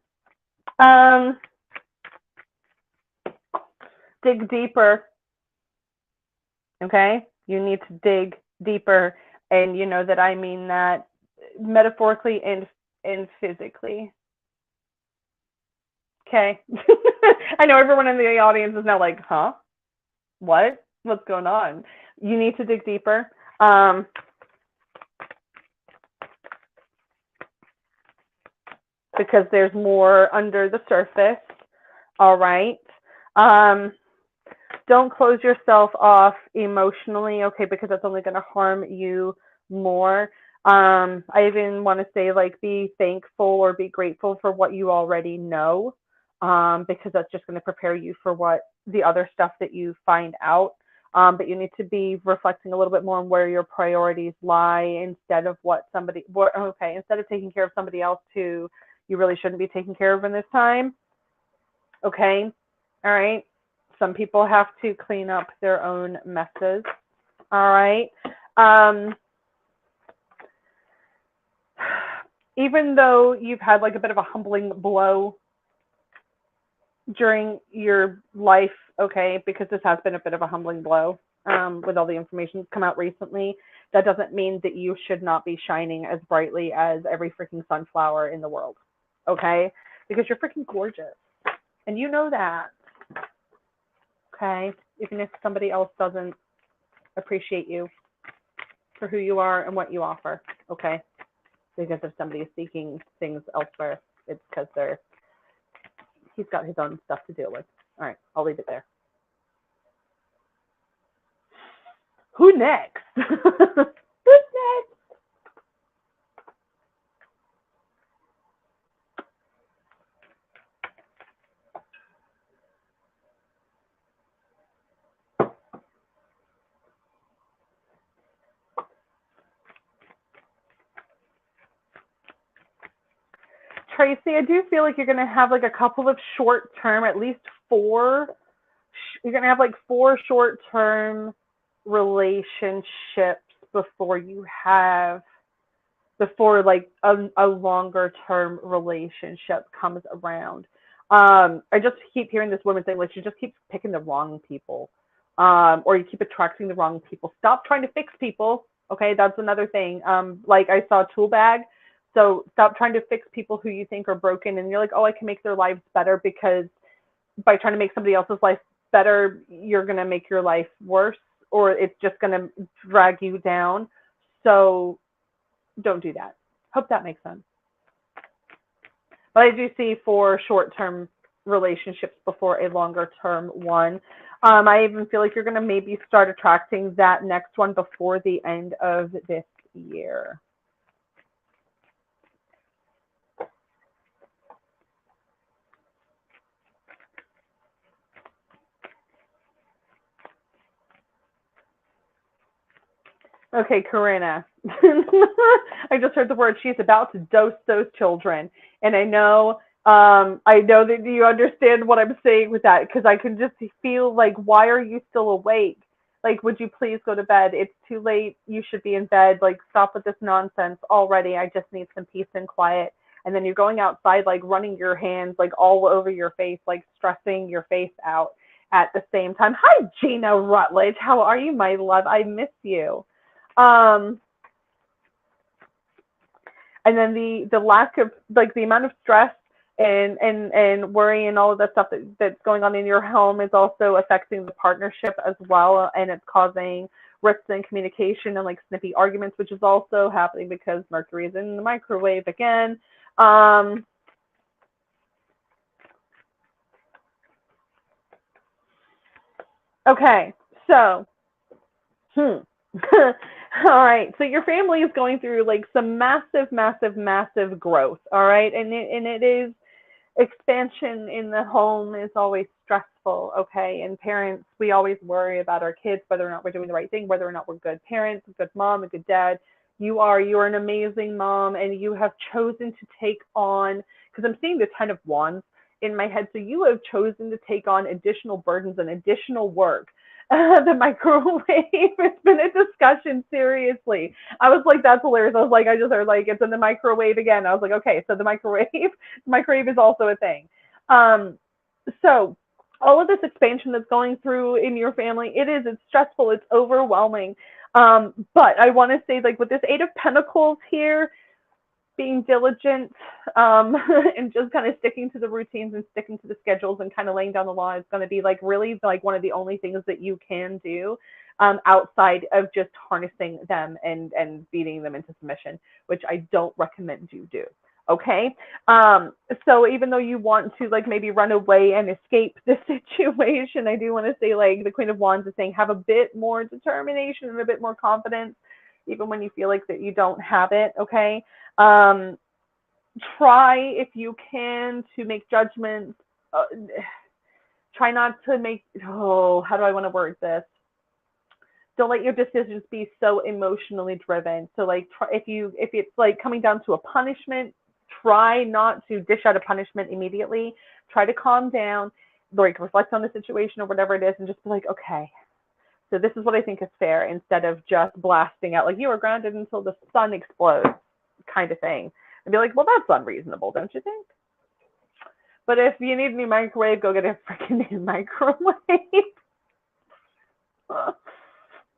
Dig deeper. Okay? You need to dig deeper. And you know that I mean that metaphorically and physically. Okay. I know everyone in the audience is now like, huh? What? What's going on? You need to dig deeper. Because there's more under the surface. All right. Don't close yourself off emotionally, okay, because that's only going to harm you more. I even want to say, like, be thankful or be grateful for what you already know, because that's just going to prepare you for what the other stuff that you find out. But you need to be reflecting a little bit more on where your priorities lie instead of instead of taking care of somebody else who you really shouldn't be taking care of in this time. Okay. All right. Some people have to clean up their own messes. All right. Even though you've had like a bit of a humbling blow during your life, okay, because this has been a bit of a humbling blow with all the information that's come out recently, that doesn't mean that you should not be shining as brightly as every freaking sunflower in the world, okay? Because you're freaking gorgeous. And you know that, okay? Even if somebody else doesn't appreciate you for who you are and what you offer, okay? Because if somebody is seeking things elsewhere, it's because he's got his own stuff to deal with. All right, I'll leave it there. Who next? Who's next? Tracy, I do feel like you're going to have like a couple of short-term, at least 4. You're going to have like 4 short-term relationships before you have before like a longer term relationship comes around. I just keep hearing this woman saying like she just keeps picking the wrong people, or you keep attracting the wrong people. Stop trying to fix people. Okay, that's another thing. Like I saw a tool bag. So stop trying to fix people who you think are broken, and you're like, oh, I can make their lives better, because by trying to make somebody else's life better, you're gonna make your life worse, or it's just gonna drag you down. So don't do that. Hope that makes sense. But I do see for short-term relationships before a longer-term one. I even feel like you're going to maybe start attracting that next one before the end of this year. Okay, Corinna. I just heard the word. She's about to dose those children, and I know that you understand what I'm saying with that, because I can just feel like, why are you still awake? Like, would you please go to bed? It's too late. You should be in bed. Like, stop with this nonsense already. I just need some peace and quiet. And then you're going outside, like running your hands like all over your face, like stressing your face out at the same time. Hi, Gina Rutledge. How are you, my love? I miss you. Um, and then the lack of, like, the amount of stress and worry and all of that stuff that's going on in your home is also affecting the partnership as well, and it's causing rifts in communication and like snippy arguments, which is also happening because Mercury is in the microwave again. Okay, so all right, so your family is going through like some massive growth, all right, and it is, expansion in the home is always stressful, okay? And parents, we always worry about our kids, whether or not we're doing the right thing, whether or not we're good parents, a good mom, a good dad. You're an amazing mom, and you have chosen to take on, because I'm seeing the 10 of Wands in my head, so you have chosen to take on additional burdens and additional work. The microwave, it's been a discussion, seriously. I was like, that's hilarious. I was like, I just heard like it's in the microwave again. I was like, okay, so the microwave is also a thing. So all of this expansion that's going through in your family, it's stressful, it's overwhelming. But I want to say, like, with this Eight of Pentacles here, being diligent, and just kind of sticking to the routines and sticking to the schedules and kind of laying down the law is going to be like really like one of the only things that you can do, outside of just harnessing them and beating them into submission, which I don't recommend you do. Okay. So even though you want to like maybe run away and escape the situation, I do want to say, like, the Queen of Wands is saying, have a bit more determination and a bit more confidence, even when you feel like that you don't have it. Okay. Try, if you can, to make judgments. Try not to make, how do I want to word this? Don't let your decisions be so emotionally driven. So like, if it's like coming down to a punishment, try not to dish out a punishment immediately. Try to calm down, like reflect on the situation or whatever it is, and just be like, okay, so this is what I think is fair, instead of just blasting out like, you are grounded until the sun explodes kind of thing. And be like, well, that's unreasonable, don't you think? But if you need a new microwave, go get a freaking new microwave.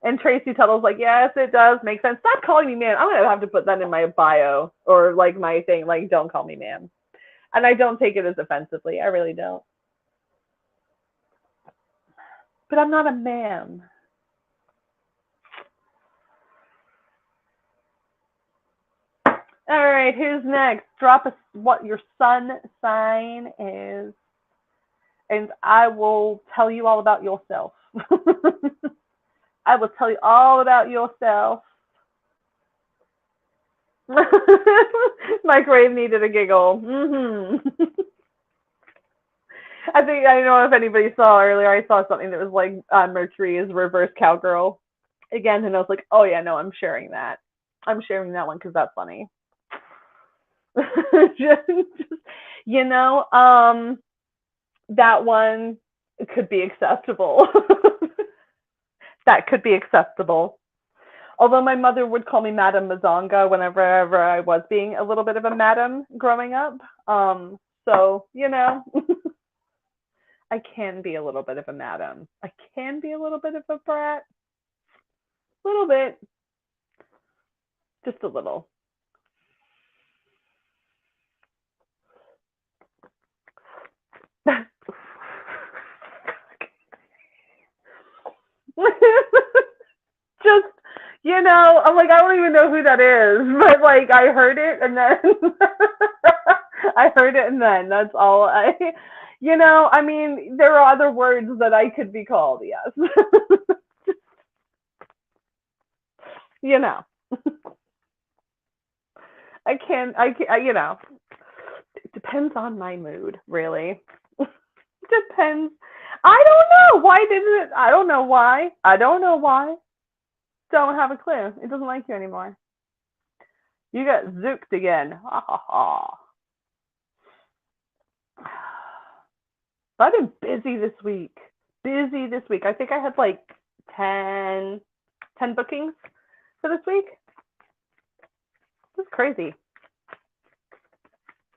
And Tracy Tuttle's like, yes, it does make sense. Stop calling me man. I'm going to have to put that in my bio or like my thing. Like, don't call me man. And I don't take it as offensively. I really don't. But I'm not a man. All right, who's next? Drop us what your sun sign is, and I will tell you all about yourself. I will tell you all about yourself. Microwave needed a giggle. I don't know if anybody saw earlier, I saw something that was like, Mercury is reverse cowgirl again, and I was like, oh yeah, no, I'm sharing that. I'm sharing that one because that's funny. That one could be acceptable. That could be acceptable. Although my mother would call me Madam Mazonga whenever I was being a little bit of a madam growing up. So, I can be a little bit of a madam. I can be a little bit of a brat. A little bit. Just a little. Just, I'm like, I don't even know who that is, but like, I heard it and then I heard it and then that's all I mean, there are other words that I could be called, yes. you know, it depends on my mood, really. Depends. I don't know. Why didn't it? I don't know why. I don't know why. Don't have a clue. It doesn't like you anymore. You got zooked again. Ha ha ha. I've been busy this week. I think I had like 10 bookings for this week. It was crazy.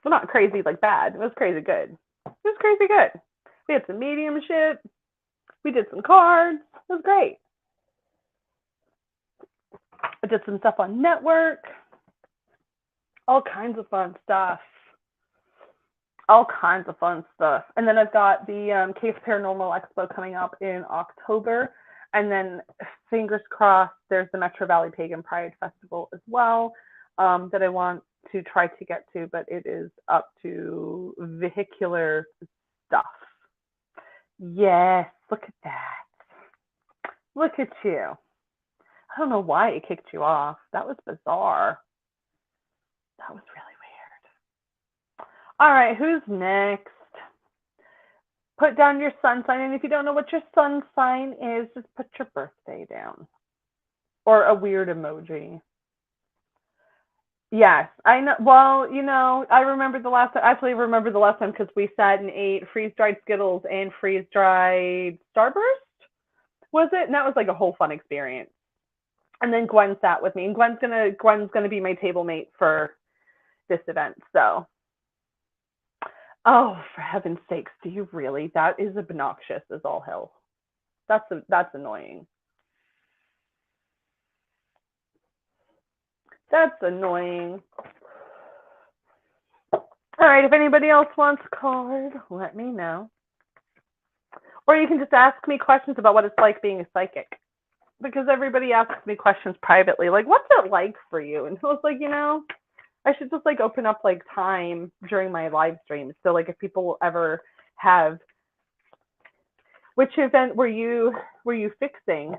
Well, not crazy like bad. It was crazy good. We had some mediumship. We did some cards. It was great. I did some stuff on network. All kinds of fun stuff. And then I've got the Case Paranormal Expo coming up in October. And then, fingers crossed, there's the Metro Valley Pagan Pride Festival as well that I want to try to get to, but it is up to vehicular stuff. Yes, look at that. Look at you. I don't know why it kicked you off. That was bizarre. That was really weird. All right, who's next? Put down your sun sign, and if you don't know what your sun sign is, just put your birthday down. Or a weird emoji. Yes, I know. Well, I remember the last time. Actually, remember the last time because we sat and ate freeze-dried Skittles and freeze-dried Starburst. Was it? And that was like a whole fun experience. And then Gwen sat with me, and Gwen's gonna be my table mate for this event. So, oh, for heaven's sakes, do you really? That is obnoxious as all hell. That's annoying. That's annoying. All right, if anybody else wants a card, let me know. Or you can just ask me questions about what it's like being a psychic. Because everybody asks me questions privately, like, what's it like for you? And I was like, I should just like open up like time during my live streams. So like if people ever have, which event were you fixing?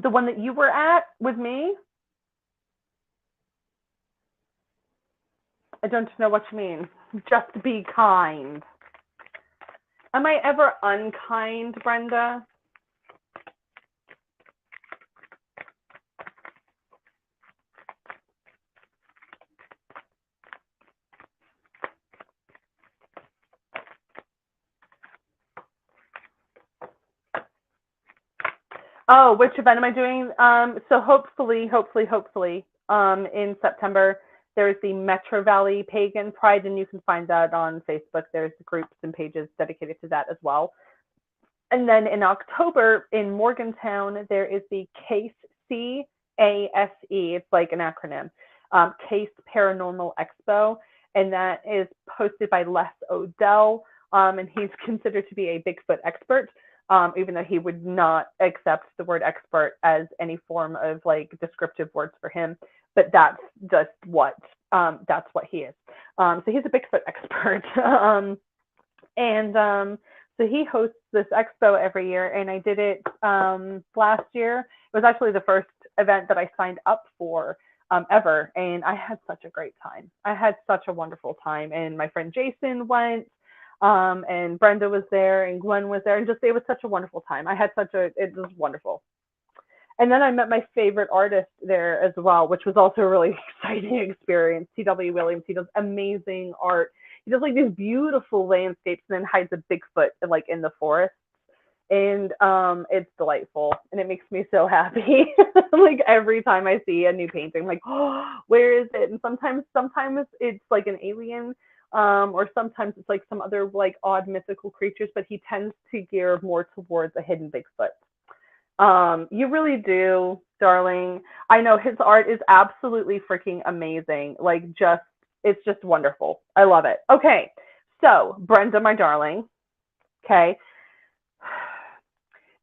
The one that you were at with me? I don't know what you mean. Just be kind. Am I ever unkind, Brenda? Oh, which event am I doing? So hopefully, in September, there's the Metro Valley Pagan Pride, and you can find that on Facebook. There's groups and pages dedicated to that as well. And then in October, in Morgantown, there is the CASE, C-A-S-E. It's like an acronym. Case Paranormal Expo, and that is posted by Les Odell, and he's considered to be a Bigfoot expert. Even though he would not accept the word expert as any form of like descriptive words for him, but that's just what he is. So he's a Bigfoot expert, and so he hosts this expo every year, and I did it last year. It was actually the first event that I signed up for ever, and I had such a great time. I had such a wonderful time, and my friend Jason went. And Brenda was there and Gwen was there, and just it was such a wonderful time. It was wonderful. And then I met my favorite artist there as well, which was also a really exciting experience. T.W. Williams. He does amazing art. He does like these beautiful landscapes and then hides a Bigfoot like in the forest. And it's delightful, and it makes me so happy. Like every time I see a new painting, I'm like, oh, where is it? And sometimes it's like an alien, or sometimes it's like some other like odd mythical creatures, but he tends to gear more towards a hidden Bigfoot. You really do, darling. I know his art is absolutely freaking amazing. Like it's just wonderful. I love it. Okay, so Brenda, my darling. Okay,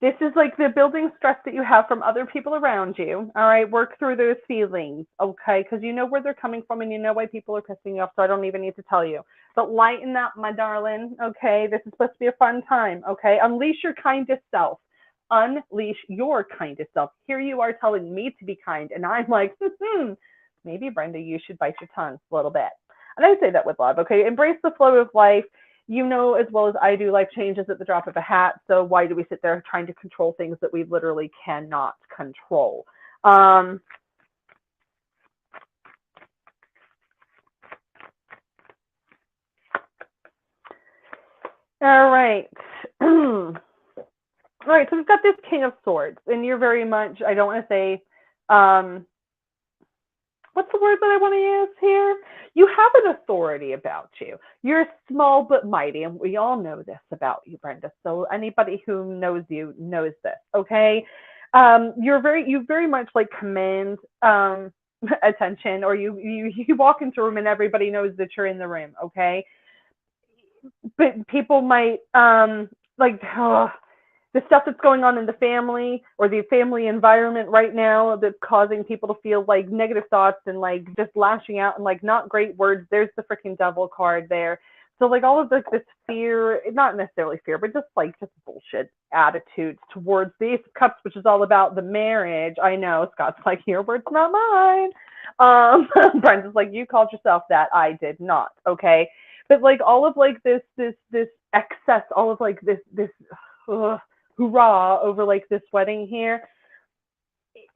this is like the building stress that you have from other people around you. All right, work through those feelings, okay? Because you know where they're coming from and you know why people are pissing you off, so I don't even need to tell you. But lighten up, my darling, okay? This is supposed to be a fun time, okay? Unleash your kindest self. Unleash your kindest self. Here you are telling me to be kind, and I'm like, maybe, Brenda, you should bite your tongue a little bit. And I say that with love, okay? Embrace the flow of life. You know as well as I do, life changes at the drop of a hat. So why do we sit there trying to control things that we literally cannot control? All right. All right, so we've got this King of Swords, and you're very much, I don't want to say, what's the word that I want to use here? You have an authority about you. You're small but mighty, and we all know this about you, Brenda. So anybody who knows you knows this, okay? You very much like command attention, or you walk into a room and everybody knows that you're in the room, okay? But people might the stuff that's going on in the family or the family environment right now that's causing people to feel like negative thoughts and like just lashing out and like not great words. There's the freaking devil card there. So like all of this fear, not necessarily fear, but just bullshit attitudes towards the Ace of Cups, which is all about the marriage. I know Scott's like, your words, not mine. Brenda's like, you called yourself that. I did not. Okay. But like all of like this excess, all of like this hoorah over like this wedding here,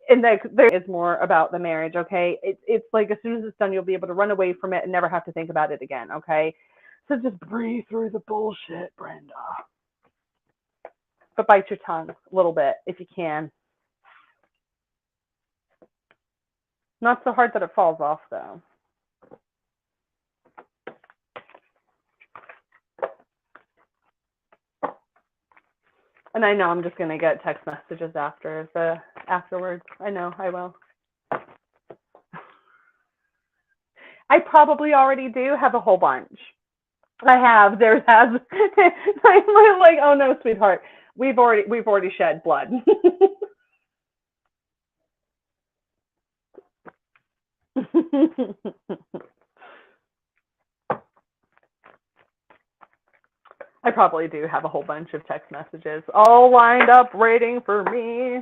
and like there is more about the marriage, okay? It's like as soon as it's done, you'll be able to run away from it and never have to think about it again, okay? So just breathe through the bullshit, Brenda. But bite your tongue a little bit if you can. Not so hard that it falls off though. And I know I'm just gonna get text messages afterwards. I know I will. I probably already do have a whole bunch. I have. There has. I'm like, oh no, sweetheart, we've already shed blood. I probably do have a whole bunch of text messages all lined up waiting for me.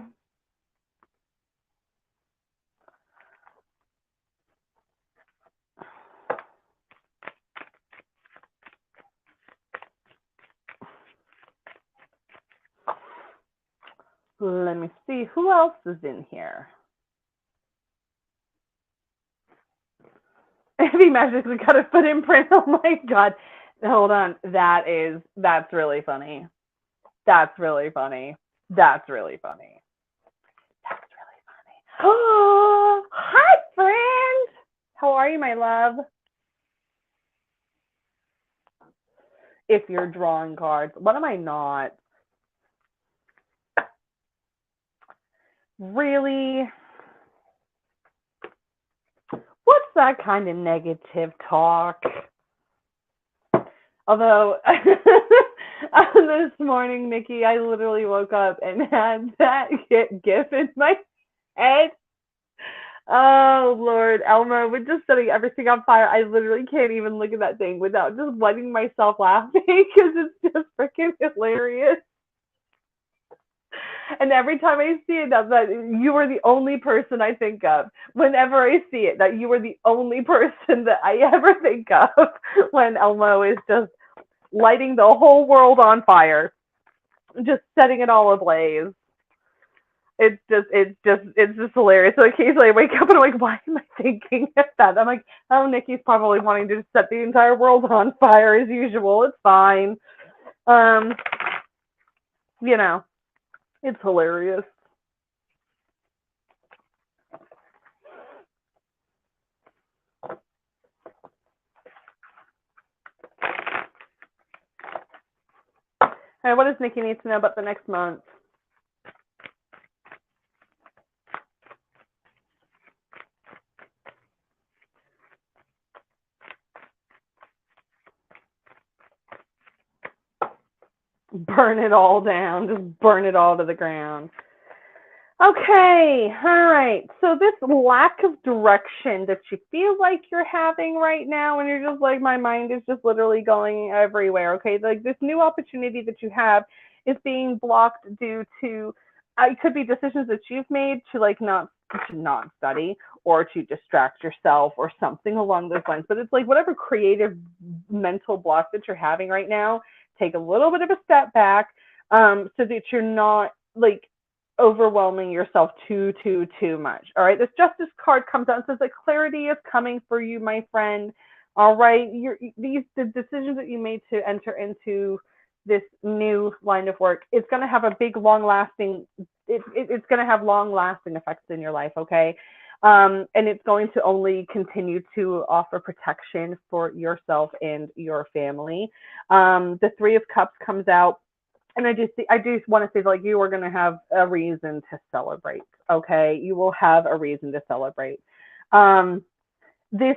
Let me see who else is in here. Heavy magically got a foot imprint. Oh my god. Hold on. That's really funny. That's really funny. That's really funny. That's really funny. Oh, hi, friend. How are you, my love? If you're drawing cards, what am I not? Really? What's that kind of negative talk? Although this morning, Nikki, I literally woke up and had that GIF in my head. Oh Lord, Elmo, we're just setting everything on fire. I literally can't even look at that thing without just letting myself laughing because it's just freaking hilarious. And every time I see it, that you are the only person I think of. Whenever I see it, that you are the only person that I ever think of when Elmo is just lighting the whole world on fire, just setting it all ablaze. It's just hilarious. So occasionally I wake up and I'm like, why am I thinking of that? I'm like, oh, Nikki's probably wanting to set the entire world on fire as usual. It's fine. You know, it's hilarious. All right, what does Nikki need to know about the next month? Burn it all down. Just burn it all to the ground. Okay, all right. So this lack of direction that you feel like you're having right now, and you're just like, my mind is just literally going everywhere. Okay, like this new opportunity that you have is being blocked due to it could be decisions that you've made to like not study or to distract yourself or something along those lines. But it's like whatever creative mental block that you're having right now, take a little bit of a step back so that you're not like overwhelming yourself too much. All right, this justice card comes out and says that clarity is coming for you, my friend. All right, the decisions that you made to enter into this new line of work, it's going to have a big long lasting it's going to have long lasting effects in your life. Okay, and it's going to only continue to offer protection for yourself and your family. The Three of Cups comes out, and I do want to say, like, you are going to have a reason to celebrate. Okay, you will have a reason to celebrate. This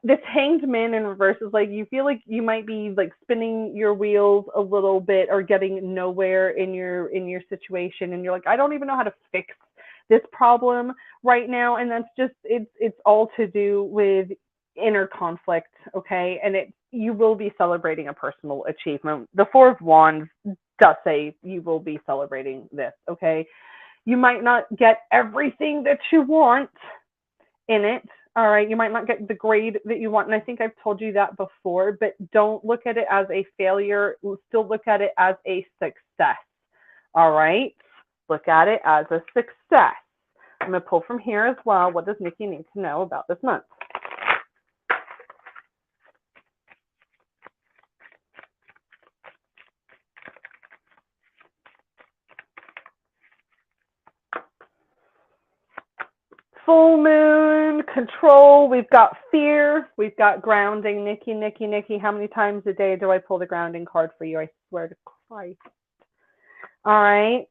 this Hanged Man in reverse is like, you feel like you might be like spinning your wheels a little bit or getting nowhere in your situation, and you're like, I don't even know how to fix this problem right now, and that's just it's all to do with inner conflict. Okay, and you will be celebrating a personal achievement. The Four of Wands does say you will be celebrating this. Okay, you might not get everything that you want in it. All right, you might not get the grade that you want, and I think I've told you that before, but don't look at it as a failure. Still look at it as a success. All right, look at it as a success. I'm going to pull from here as well. What does Nikki need to know about this month? Full moon, control, we've got fear, we've got grounding. Nikki, how many times a day do I pull the grounding card for you? I swear to Christ. All right.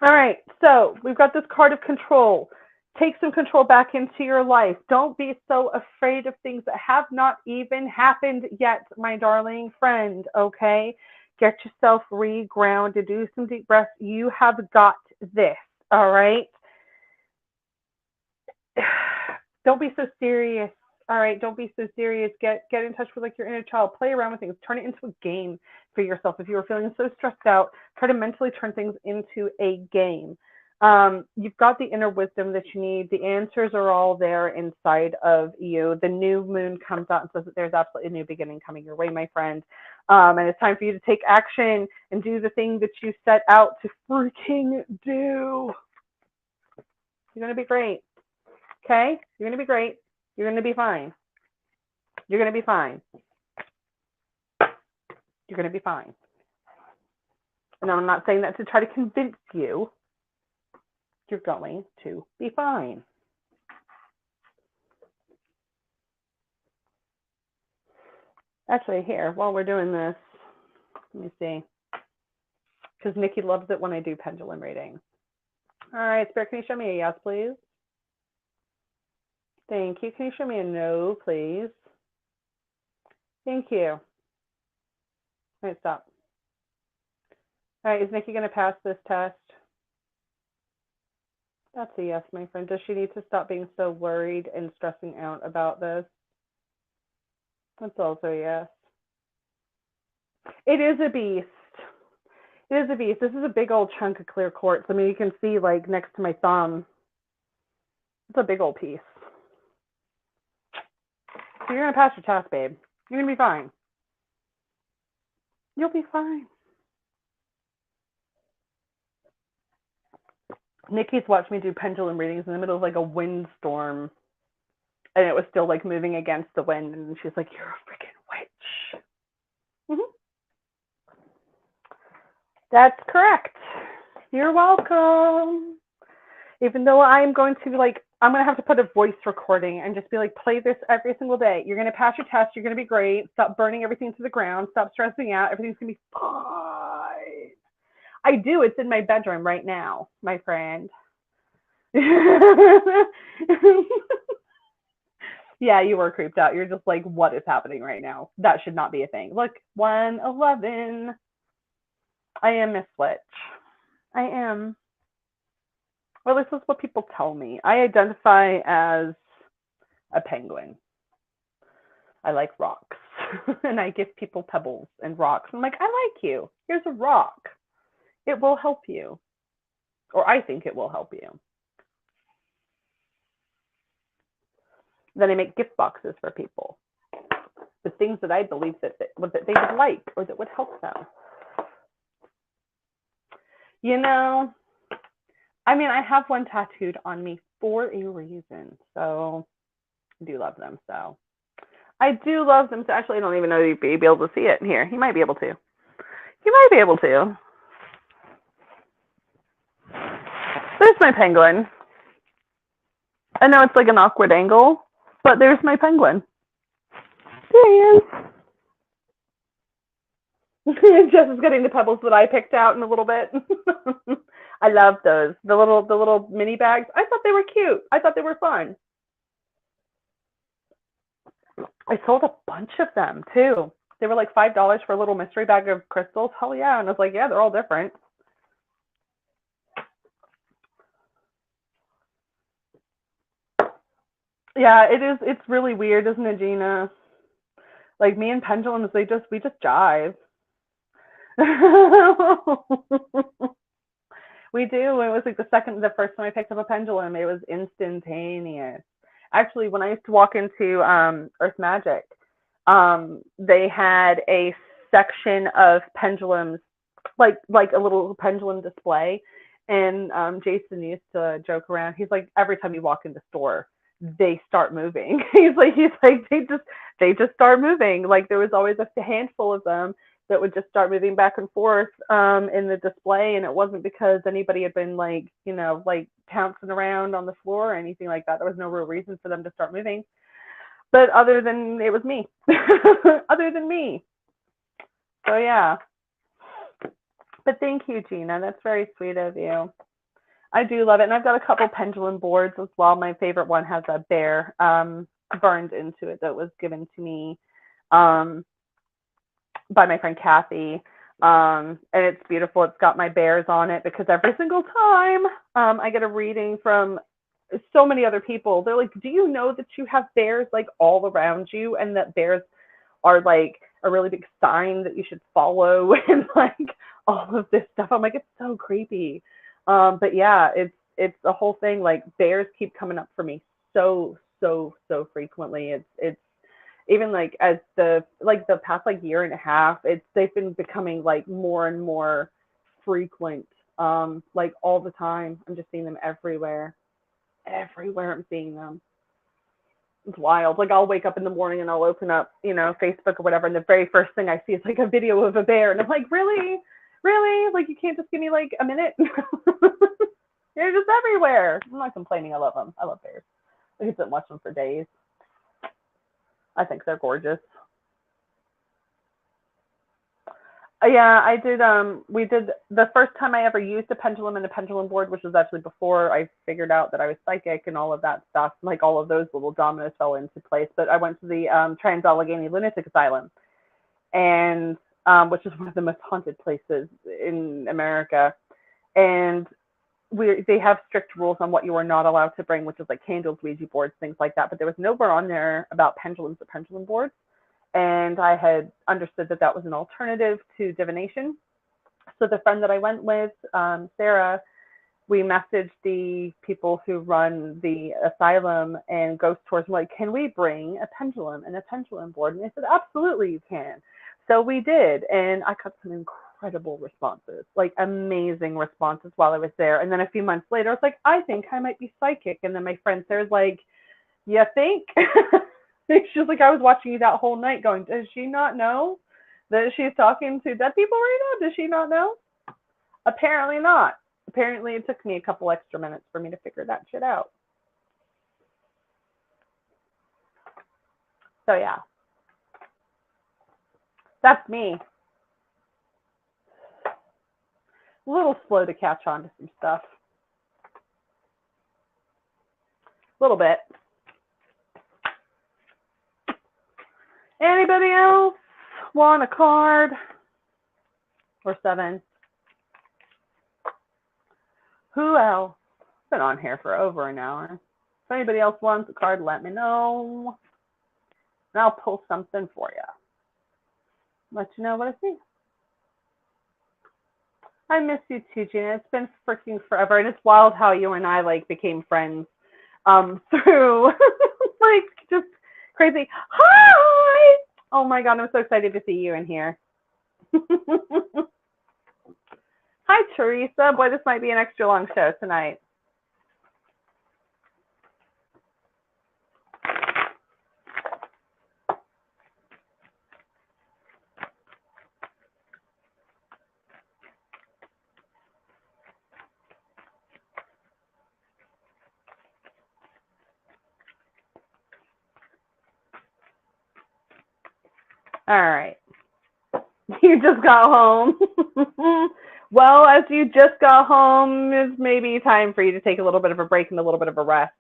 All right, so we've got this card of control. Take some control back into your life. Don't be so afraid of things that have not even happened yet, my darling friend, okay? Get yourself re-grounded. Do some deep breaths. You have got this, all right? Don't be so serious. All right, don't be so serious. Get in touch with like your inner child. Play around with things. Turn it into a game for yourself. If you are feeling so stressed out, try to mentally turn things into a game. You've got the inner wisdom that you need. The answers are all there inside of you. The new moon comes out and says that there's absolutely a new beginning coming your way, my friend. And it's time for you to take action and do the thing that you set out to freaking do. You're going to be great. Okay? You're going to be great. You're going to be fine. You're going to be fine. You're going to be fine. And I'm not saying that to try to convince you. You're going to be fine. Actually, here, while we're doing this, let me see. Because Nikki loves it when I do pendulum reading. All right, Spirit, can you show me a yes, please? Thank you. Can you show me a no, please? Thank you. All right, stop. All right, is Nikki going to pass this test? That's a yes, my friend. Does she need to stop being so worried and stressing out about this? That's also a yes. It is a beast. It is a beast. This is a big old chunk of clear quartz. I mean, you can see like next to my thumb. It's a big old piece. So you're going to pass your test, babe. You're going to be fine. You'll be fine. Nikki's watched me do pendulum readings in the middle of like a windstorm, and it was still like moving against the wind, and she's like, "You're a freaking witch." That's correct. You're welcome. Even though I'm going to I'm going to have to put a voice recording and just be like, play this every single day. You're going to pass your test. You're going to be great. Stop burning everything to the ground. Stop stressing out. Everything's going to be fine. I do. It's in my bedroom right now, my friend. Yeah, you were creeped out. You're just like, what is happening right now? That should not be a thing. Look, 111. I am Miss Flitch. I am. Well, this is what people tell me. I identify as a penguin. I like rocks. And I give people pebbles and rocks. I'm like, I like you. Here's a rock. It will help you. Or I think it will help you. Then I make gift boxes for people with things that I believe that they would like or that would help them. You know, I mean, I have one tattooed on me for a reason. So I do love them. So I do love them. So actually, I don't even know if you'd be able to see it here. You might be able to. You might be able to. There's my penguin. I know it's like an awkward angle, but there's my penguin. There he is. Jess is getting the pebbles that I picked out in a little bit. I love those. The little mini bags. I thought they were cute. I thought they were fun. I sold a bunch of them too. They were like $5 for a little mystery bag of crystals. Hell yeah. And I was like, yeah, they're all different. Yeah, it is. It's really weird, isn't it, Gina? Like me and pendulums, we just jive. We do. It was like the first time I picked up a pendulum, it was instantaneous. Actually, when I used to walk into Earth Magic, they had a section of pendulums, like a little pendulum display. And Jason used to joke around. He's like, every time you walk in the store, they start moving. He's like they just start moving. Like there was always a handful of them that would just start moving back and forth in the display, and it wasn't because anybody had been like pouncing around on the floor or anything like that. There was no real reason for them to start moving, but other than it was me. Other than me. So yeah. But thank you, Gina. That's very sweet of you. I do love it. And I've got a couple pendulum boards as well. My favorite one has a bear burned into it that was given to me by my friend Kathy. And it's beautiful. It's got my bears on it because every single time I get a reading from so many other people, they're like, do you know that you have bears like all around you, and that bears are like a really big sign that you should follow, and like all of this stuff. I'm like, it's so creepy. But yeah, it's a whole thing. Like bears keep coming up for me so frequently. It's even like as the past like year and a half, they've been becoming like more and more frequent. Like all the time. I'm just seeing them everywhere. Everywhere I'm seeing them. It's wild. Like I'll wake up in the morning and I'll open up, Facebook or whatever, and the very first thing I see is like a video of a bear, and I'm like, really? Like you can't just give me like a minute? They're just everywhere. I'm not complaining. I love them. I love bears. I could sit and watch them for days. I think they're gorgeous. Yeah, I did. We did the first time I ever used a pendulum and a pendulum board, which was actually before I figured out that I was psychic and all of that stuff. Like all of those little dominoes fell into place. But I went to the Trans-Allegheny Lunatic Asylum, and which is one of the most haunted places in America. And they have strict rules on what you are not allowed to bring, which is like candles, Ouija boards, things like that. But there was nowhere on there about pendulums or pendulum boards. And I had understood that was an alternative to divination. So the friend that I went with, Sarah, we messaged the people who run the asylum and ghost tours. I'm like, can we bring a pendulum and a pendulum board? And they said, absolutely, you can. So we did, and I got some incredible responses, like amazing responses while I was there. And then a few months later, I was like, I think I might be psychic. And then my friend Sarah's like, you think? She's like, I was watching you that whole night going, does she not know that she's talking to dead people right now? Does she not know? Apparently not. Apparently it took me a couple extra minutes for me to figure that shit out. So yeah, that's me. A little slow to catch on to some stuff. A little bit. Anybody else want a card? Or 7? Who else? Been on here for over an hour. If anybody else wants a card, let me know. And I'll pull something for you. Let you know what I see. I miss you too, Gina. It's been freaking forever. And it's wild how you and I like became friends through like just crazy. Hi! Oh my God, I'm so excited to see you in here. Hi, Teresa. Boy, this might be an extra long show tonight. All right. You just got home. Well, as you just got home, it's maybe time for you to take a little bit of a break and a little bit of a rest.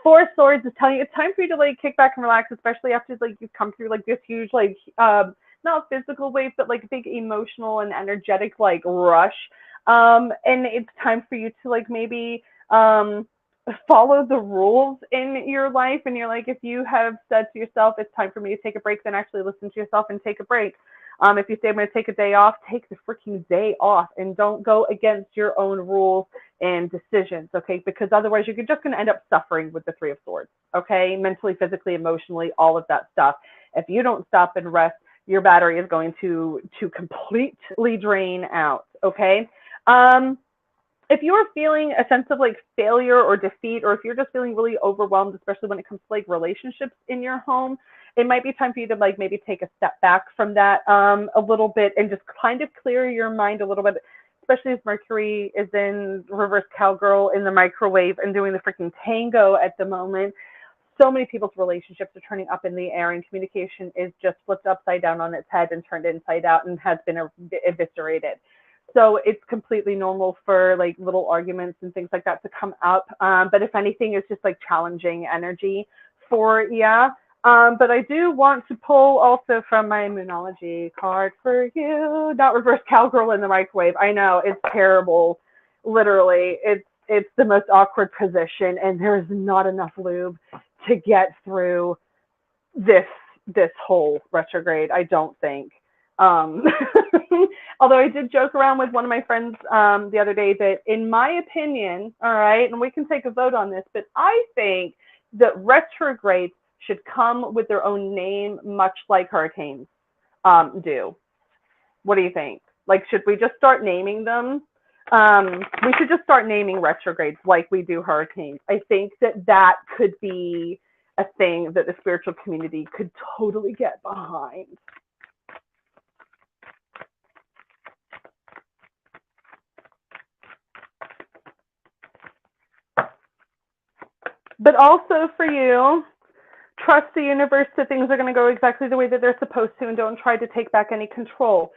Four of Swords is telling you it's time for you to like kick back and relax, especially after like you've come through like this huge like not physical wave, but like big emotional and energetic like rush. And it's time for you to like maybe follow the rules in your life. And you're like, if you have said to yourself, it's time for me to take a break, then actually listen to yourself and take a break. If you say I'm going to take a day off, take the freaking day off and don't go against your own rules and decisions, okay? Because otherwise you're just going to end up suffering with the Three of Swords, okay? Mentally, physically, emotionally, all of that stuff. If you don't stop and rest, your battery is going to completely drain out, okay? If you're feeling a sense of like failure or defeat, or if you're just feeling really overwhelmed, especially when it comes to like relationships in your home, it might be time for you to like maybe take a step back from that a little bit and just kind of clear your mind a little bit, especially as Mercury is in reverse cowgirl in the microwave and doing the freaking tango at the moment. So many people's relationships are turning up in the air, and communication is just flipped upside down on its head and turned inside out and has been eviscerated. So it's completely normal for like little arguments and things like that to come up. But if anything, it's just like challenging energy for you. But I do want to pull also from my Moonology card for you. Not reverse cowgirl in the microwave. I know, it's terrible. Literally, it's the most awkward position, and there is not enough lube to get through this whole retrograde, I don't think. Although I did joke around with one of my friends the other day that, in my opinion, all right, and we can take a vote on this, but I think that retrogrades should come with their own name, much like hurricanes do. What do you think? Like, should we just start naming them? We should just start naming retrogrades like we do hurricanes. I think that could be a thing that the spiritual community could totally get behind. But also for you, trust the universe that things are going to go exactly the way that they're supposed to, and don't try to take back any control.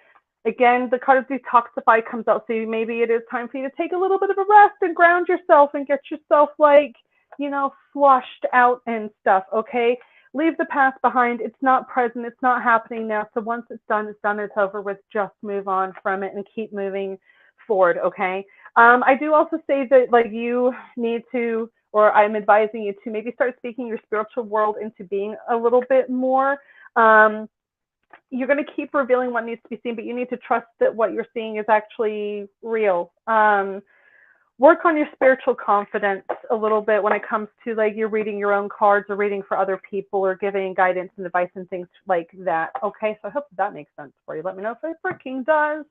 Again, the card of detoxify comes out, so maybe it is time for you to take a little bit of a rest and ground yourself and get yourself like, you know, flushed out and stuff, okay? Leave the past behind. It's not present. It's not happening now. So once it's done, it's over with. Just move on from it and keep moving forward, okay? I do also say that like you need to, or I'm advising you to maybe start speaking your spiritual world into being a little bit more. You're going to keep revealing what needs to be seen, but you need to trust that what you're seeing is actually real. Work on your spiritual confidence a little bit when it comes to like you're reading your own cards or reading for other people or giving guidance and advice and things like that. Okay, so I hope that makes sense for you. Let me know if it freaking does.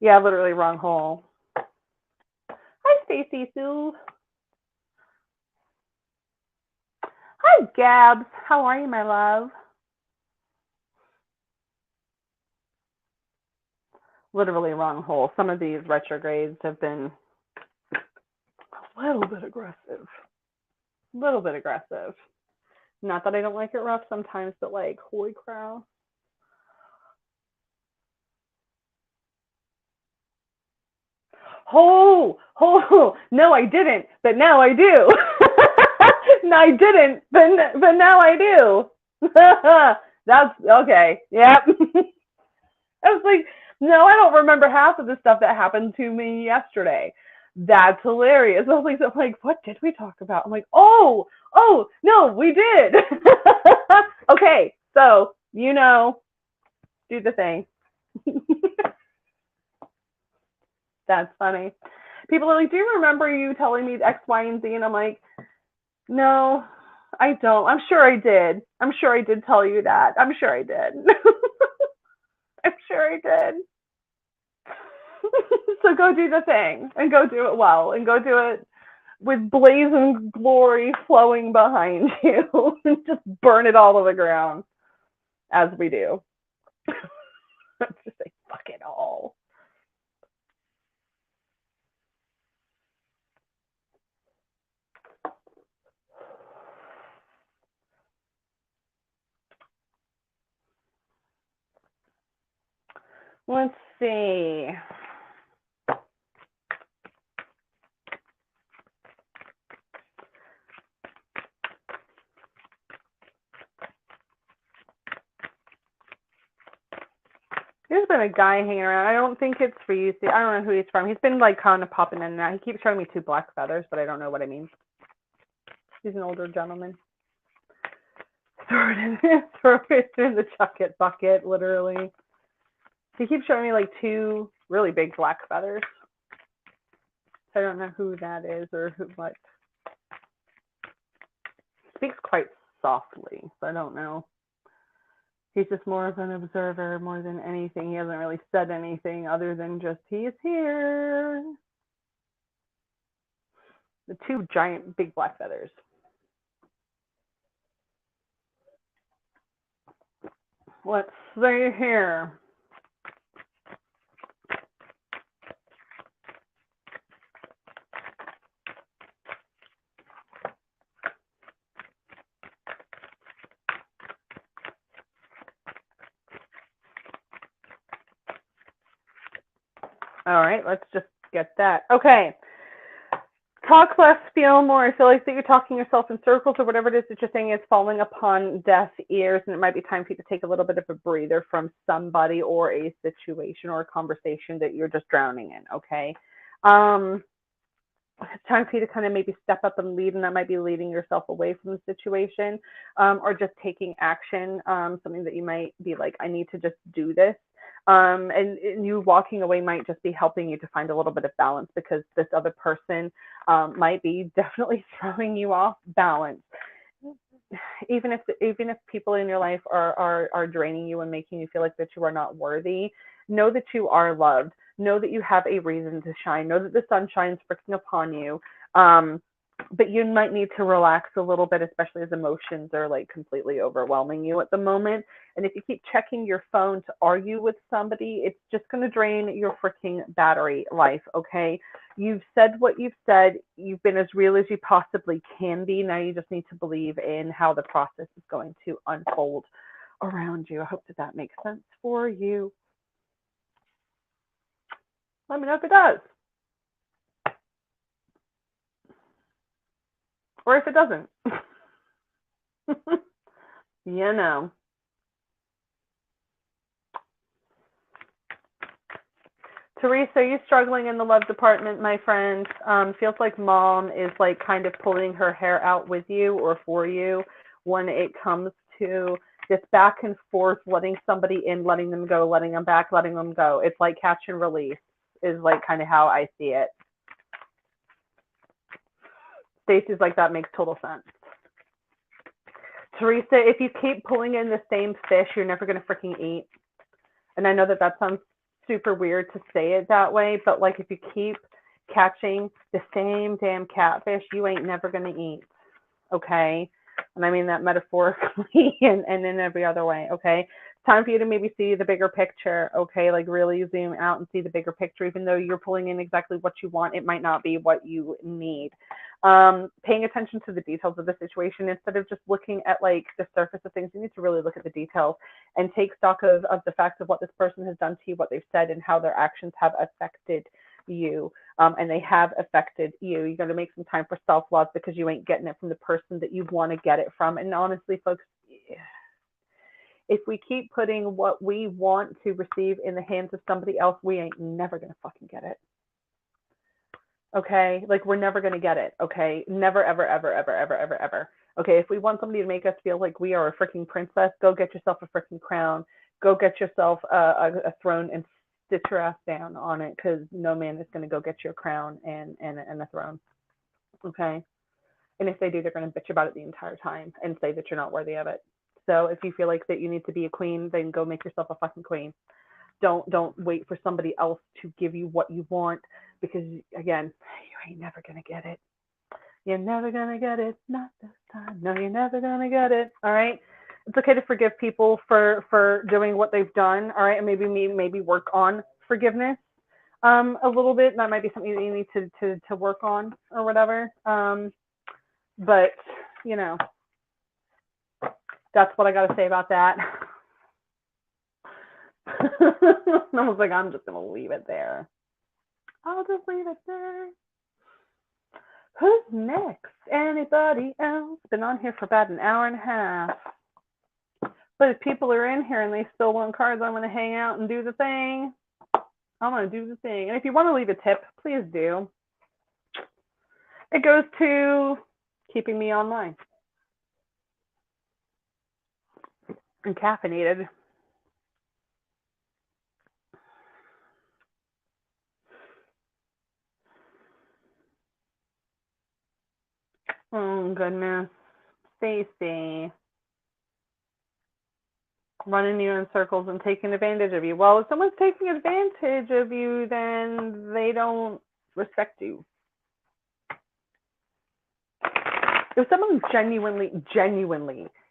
Yeah, literally wrong hole. Hi, Stacey Sue. Hi, Gabs. How are you, my love? literally wrong hole. Some of these retrogrades have been a little bit aggressive. A little bit aggressive. Not that I don't like it rough sometimes, but like, holy crow. Oh, no, I didn't, but now I do. No, I didn't, but now I do. That's okay. Yep. I was like, no, I don't remember half of the stuff that happened to me yesterday. That's hilarious. I was like, what did we talk about? I'm like, oh, no, we did. Okay, so, do the thing. That's funny. People are like, do you remember you telling me X, Y, and Z? And I'm like, no, I don't. I'm sure I did. I'm sure I did tell you that. I'm sure I did. I'm sure I did. So go do the thing and go do it well and go do it with blazing glory flowing behind you and just burn it all to the ground as we do. Just say, fuck it all. Let's see. There's been a guy hanging around. I don't think it's for you. See, I don't know who he's from. He's been like kind of popping in and out. He keeps showing me 2 black feathers, but I don't know what I mean. He's an older gentleman. Throw it in the chucket bucket, literally. He keeps showing me like 2 really big black feathers. I don't know who that is or what. He speaks quite softly, so I don't know. He's just more of an observer more than anything. He hasn't really said anything other than just, he's here. The 2 giant big black feathers. Let's see here. All right, let's just get that. Okay. Talk less, feel more. I feel like that you're talking yourself in circles or whatever it is that you're saying is falling upon deaf ears, and it might be time for you to take a little bit of a breather from somebody or a situation or a conversation that you're just drowning in, okay? It's time for you to kind of maybe step up and lead, and that might be leading yourself away from the situation, or just taking action, something that you might be like, I need to just do this. And you walking away might just be helping you to find a little bit of balance, because this other person might be definitely throwing you off balance. Even if people in your life are draining you and making you feel like that you are not worthy, know that you are loved. Know that you have a reason to shine. Know that the sun shines freaking upon you. But you might need to relax a little bit, especially as emotions are like completely overwhelming you at the moment. And if you keep checking your phone to argue with somebody, it's just going to drain your freaking battery life, okay? You've said what you've said. You've been as real as you possibly can be. Now you just need to believe in how the process is going to unfold around you. I hope that makes sense for you. Let me know if it does. Or if it doesn't. You know. Teresa, are you struggling in the love department, my friend? Feels like mom is like kind of pulling her hair out with you or for you when it comes to this back and forth, letting somebody in, letting them go, letting them back, letting them go. It's like catch and release is like kind of how I see it. Stacey's like, that makes total sense. Teresa, if you keep pulling in the same fish, you're never going to freaking eat. And I know that sounds super weird to say it that way, but like if you keep catching the same damn catfish, you ain't never going to eat. Okay? And I mean that metaphorically and in every other way. Okay? time for you to maybe see the bigger picture, okay? Like really zoom out and see the bigger picture. Even though you're pulling in exactly what you want, it might not be what you need. Paying attention to the details of the situation instead of just looking at like the surface of things. You need to really look at the details and take stock of the facts of what this person has done to you, what they've said, and how their actions have affected you. And they have affected you. You got to make some time for self-love because you ain't getting it from the person that you want to get it from. And honestly, folks, if we keep putting what we want to receive in the hands of somebody else, we ain't never going to fucking get it. Okay? Like, we're never going to get it. Okay? Never, ever, ever, ever, ever, ever, ever. Okay? If we want somebody to make us feel like we are a freaking princess, go get yourself a freaking crown. Go get yourself a throne and sit your ass down on it, because no man is going to go get you a crown and a throne. Okay? And if they do, they're going to bitch about it the entire time and say that you're not worthy of it. So if you feel like that you need to be a queen, then go make yourself a fucking queen. Don't wait for somebody else to give you what you want, because again, you ain't never gonna get it. You're never gonna get it. Not this time. No, you're never gonna get it. All right. It's okay to forgive people for doing what they've done. All right, and maybe work on forgiveness a little bit. That might be something that you need to work on or whatever. But you know, that's what I got to say about that. I was like, I'm just going to leave it there. I'll just leave it there. Who's next? Anybody else? Been on here for about an hour and a half. But if people are in here and they still want cards, I'm going to hang out and do the thing. I'm going to do the thing. And if you want to leave a tip, please do. It goes to keeping me online and caffeinated. Oh, goodness. Stacy. Running you in circles and taking advantage of you. Well, if someone's taking advantage of you, then they don't respect you. If someone genuinely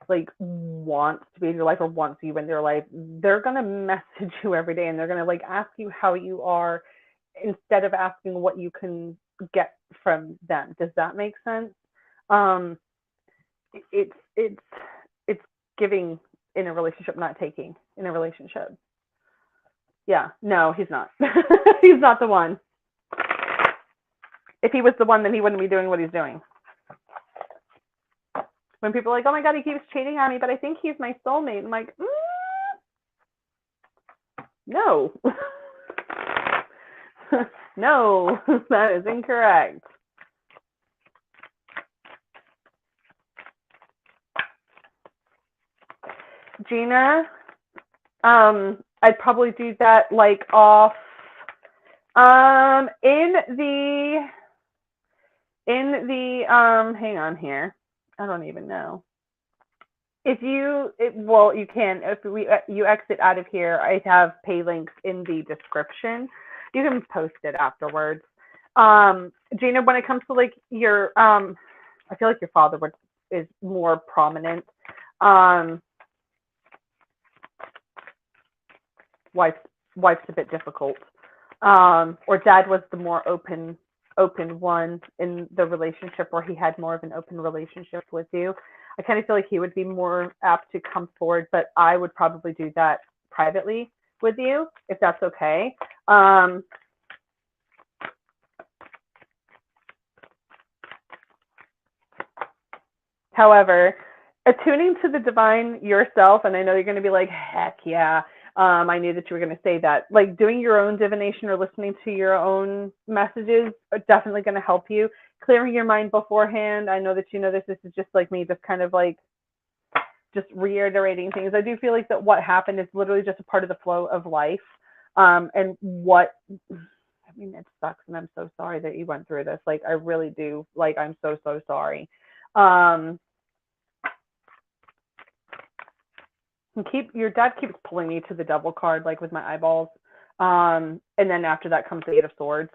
like wants to be in your life or wants you in their life, they're going to message you every day and they're going to like ask you how you are instead of asking what you can get from them. Does that make sense? It's giving in a relationship, not taking in a relationship. Yeah, no, he's not. He's not the one. If he was the one, then he wouldn't be doing what he's doing. When people are like, oh my God, he keeps cheating on me, but I think he's my soulmate. I'm like, no. No, that is incorrect. Gina, I'd probably do that like off in the hang on here. I don't even know. Well, you can. If you exit out of here, I have pay links in the description. You can post it afterwards. Gina, when it comes to like your, I feel like your father is more prominent. Wife's a bit difficult. Or dad was the more open one in the relationship, where he had more of an open relationship with you. I kind of feel like he would be more apt to come forward, but I would probably do that privately with you, if that's okay. However, attuning to the divine yourself, and I know you're going to be like, heck yeah, I knew that you were going to say that. Like doing your own divination or listening to your own messages are definitely going to help you. Clearing your mind beforehand. I know that you know this. This is just like me, just kind of like just reiterating things. I do feel like that what happened is literally just a part of the flow of life. And what, I mean, it sucks, and I'm so sorry that you went through this. Like, I really do. Like, I'm so sorry. Your dad keeps pulling me to the devil card, like with my eyeballs. And then after that comes the Eight of Swords.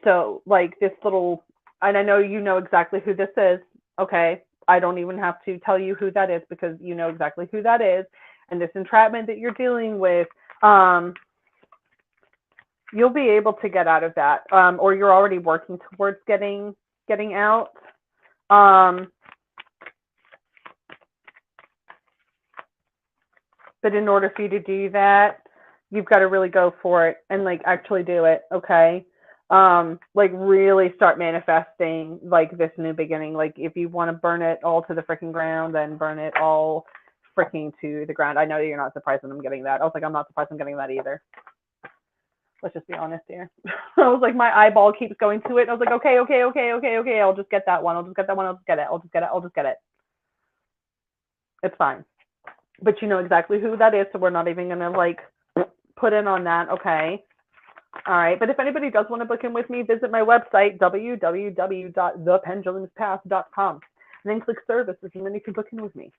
So like this little, and I know you know exactly who this is. Okay. I don't even have to tell you who that is, because you know exactly who that is. and this entrapment that you're dealing with, you'll be able to get out of that, or you're already working towards getting out. But in order for you to do that, you've got to really go for it and like actually do it, okay? Like really start manifesting like this new beginning. Like if you want to burn it all to the freaking ground, then burn it all freaking to the ground. I know you're not surprised when I'm getting that. I was like, I'm not surprised I'm getting that either. Let's just be honest here. I was like, my eyeball keeps going to it. I was like, okay. I'll just get that one. I'll just get it. It's fine. But you know exactly who that is, so we're not even gonna like put in on that, okay? All right, but if anybody does want to book in with me, visit my website, www.thependulumspath.com, and then click services, and then you can book in with me.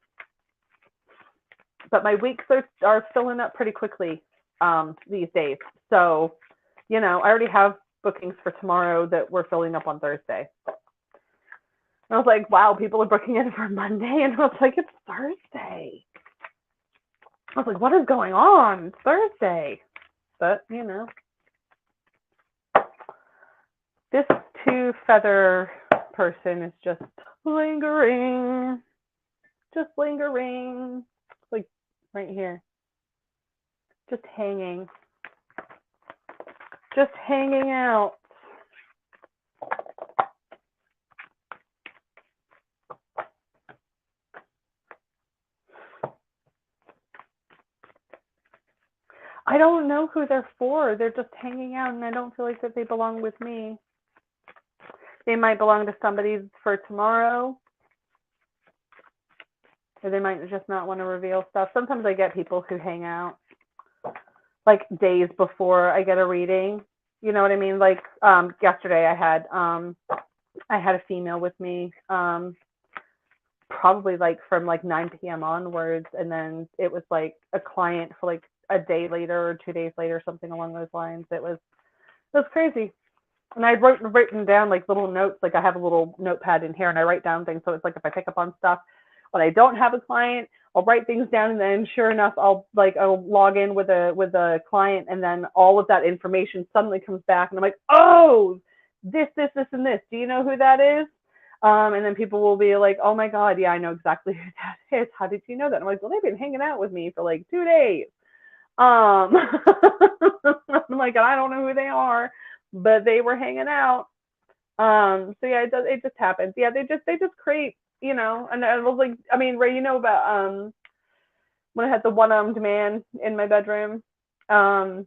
But my weeks are filling up pretty quickly these days. So, you know, I already have bookings for tomorrow that we're filling up on Thursday. And I was like, wow, people are booking in for Monday, and I was like, it's Thursday. I was like, what is going on? It's Thursday. But, you know, this 2-feather person is just lingering. Just lingering. It's like right here. Just hanging. Just hanging out. I don't know who they're for. They're just hanging out, and I don't feel like that they belong with me. They might belong to somebody for tomorrow, or they might just not want to reveal stuff. Sometimes I get people who hang out like days before I get a reading. You know what I mean? Like yesterday, I had a female with me, probably like from like 9 p.m. onwards, and then it was like a client for like a day later or 2 days later, something along those lines. It was crazy. And I'd written down like little notes. Like I have a little notepad in here, and I write down things. So it's like if I pick up on stuff when I don't have a client, I'll write things down, and then sure enough, I'll log in with a client, and then all of that information suddenly comes back, and I'm like, oh, this, and this. Do you know who that is? And then people will be like, oh my God, yeah, I know exactly who that is. How did you know that? I'm like, well, they've been hanging out with me for like 2 days. I'm like, I don't know who they are, but they were hanging out. So yeah, it just happens. Yeah, they just create, you know. And I was like, I mean, Ray, you know about when I had the one-armed man in my bedroom, and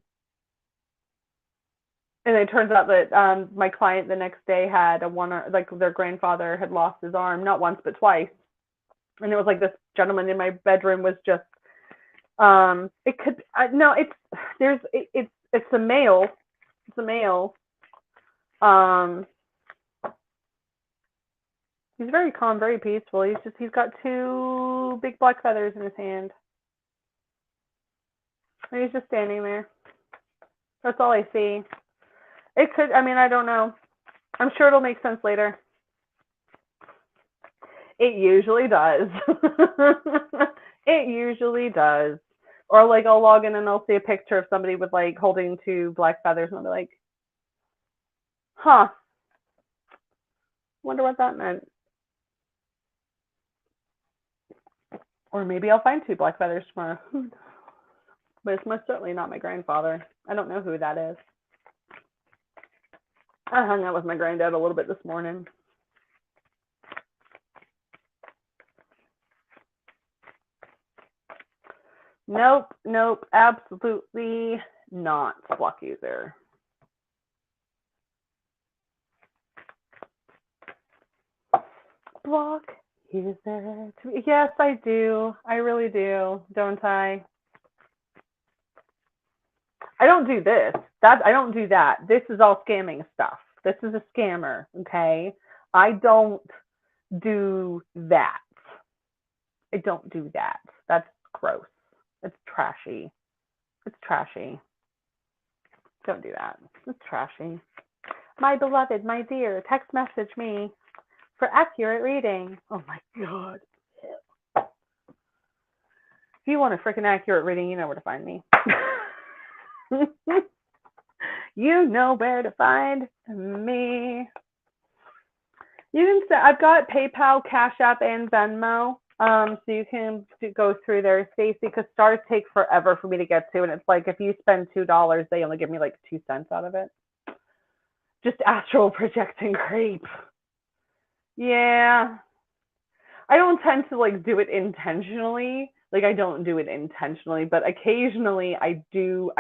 it turns out that my client the next day had like their grandfather had lost his arm, not once but twice, and it was like this gentleman in my bedroom was just it could no, it's a male. It's a male. He's very calm, very peaceful. He's got 2 big black feathers in his hand. And he's just standing there. That's all I see. It could, I mean, I don't know. I'm sure it'll make sense later. It usually does. It usually does. Or like I'll log in and I'll see a picture of somebody with like holding 2 black feathers, and I'll be like, huh. Wonder what that meant. Or maybe I'll find 2 black feathers tomorrow. But it's most certainly not my grandfather. I don't know who that is. I hung out with my granddad a little bit this morning. Nope, absolutely not, block user. Block user. Yes, I do. I really do, don't I? I don't do this. I don't do that. This is all scamming stuff. This is a scammer, okay? I don't do that. I don't do that. That's gross. It's trashy. It's trashy. Don't do that. It's trashy. My beloved, my dear, text message me for accurate reading. Oh my God. If you want a freaking accurate reading, you know where to find me. You know where to find me. You can say I've got PayPal, Cash App, and Venmo. So you can go through there, Stacy, because stars take forever for me to get to, and it's like if you spend $2, they only give me like 2 cents out of it. Just astral projecting creep. Yeah. I don't tend to like do it intentionally. Like I don't do it intentionally, but occasionally I do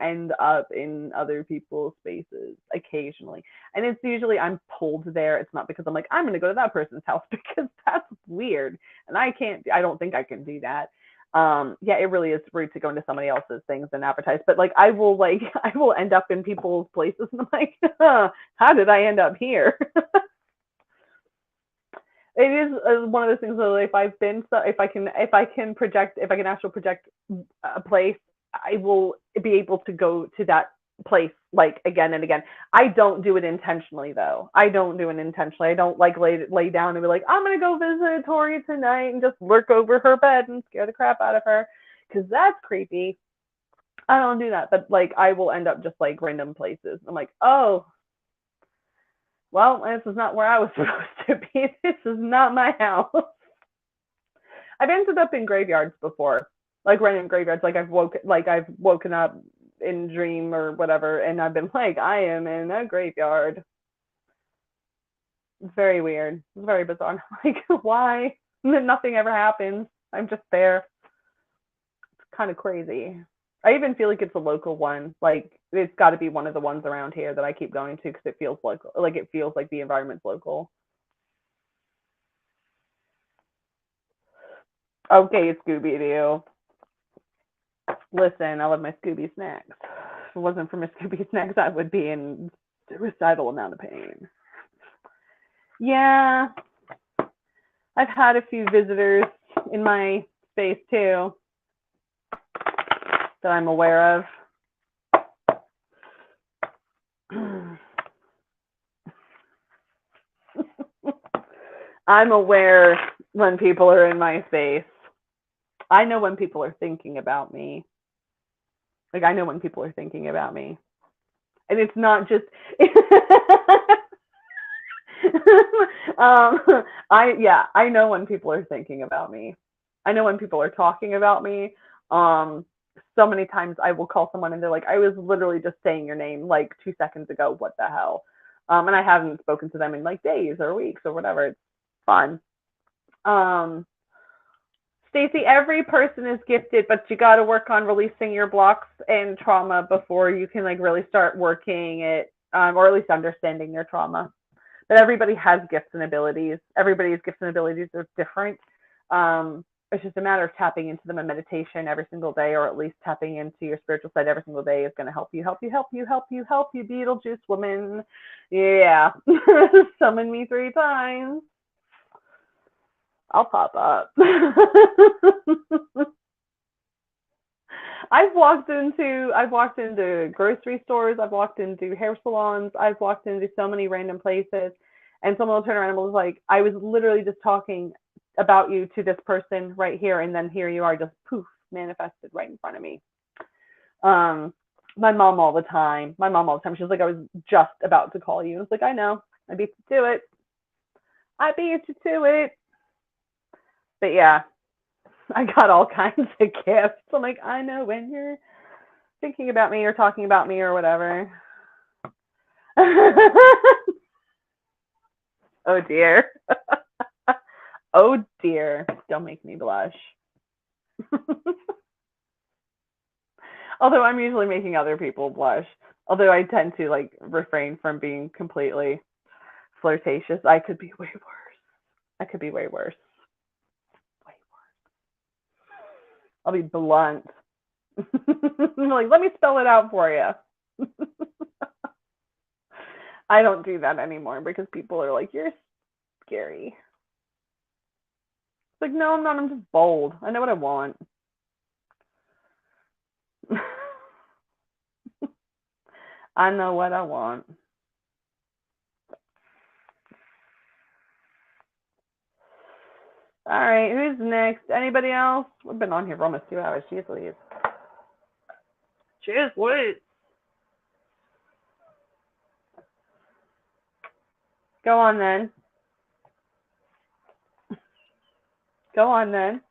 end up in other people's spaces occasionally. And it's usually I'm pulled there. It's not because I'm like, I'm going to go to that person's house because that's weird. And I don't think I can do that. Yeah, it really is rude to go into somebody else's things and advertise, but like I will end up in people's places and I'm like, how did I end up here? It is one of those things that if I can astral project a place, I will be able to go to that place like again and again. I don't do it intentionally though. I don't like lay down and be like, I'm gonna go visit Tori tonight and just lurk over her bed and scare the crap out of her, because that's creepy. I don't do that, but like I will end up just like random places. I'm like, oh, well, this is not where I was supposed to be. This is not my house. I've ended up in graveyards before, like random graveyards. Like I've woken up in dream or whatever, and I've been like, I am in a graveyard. It's very weird. It's very bizarre. Like, why? Nothing ever happens. I'm just there. It's kind of crazy. I even feel like it's a local one. Like it's got to be one of the ones around here that I keep going to because it feels local. Like it feels like the environment's local. Okay, Scooby-Doo. Listen, I love my Scooby snacks. If it wasn't for my Scooby snacks, I would be in suicidal amount of pain. Yeah, I've had a few visitors in my space too that I'm aware of. I'm aware when people are in my space. I know when people are thinking about me. Like, I know when people are thinking about me. And it's not just... I know when people are thinking about me. I know when people are talking about me. So many times I will call someone and they're like, I was literally just saying your name like 2 seconds ago. What the hell? And I haven't spoken to them in like days or weeks or whatever. It's fun. Stacey, every person is gifted, but you got to work on releasing your blocks and trauma before you can like really start working it, or at least understanding your trauma. But everybody has gifts and abilities. Everybody's gifts and abilities are different. It's just a matter of tapping into them in meditation every single day, or at least tapping into your spiritual side every single day is going to help you, Beetlejuice woman. Yeah. Summon me 3 times. I'll pop up. I've walked into grocery stores, I've walked into hair salons, I've walked into so many random places, and someone will turn around and was like, I was literally just talking about you to this person right here, and then here you are, just poof, manifested right in front of me. My mom all the time, she was like, I was just about to call you. I was like, I know, I beat you to it. But yeah, I got all kinds of gifts. I'm like, I know when you're thinking about me or talking about me or whatever. Oh dear. Oh dear. Don't make me blush. Although I'm usually making other people blush. Although I tend to like refrain from being completely flirtatious. I could be way worse. I'll be blunt. Like, let me spell it out for you. I don't do that anymore because people are like, you're scary. It's like, no, I'm not. I'm just bold. I know what I want. I know what I want. All right, who's next? Anybody else? We've been on here for almost 2 hours. Jeez Louise. Jeez Louise. Go on then. Go on then.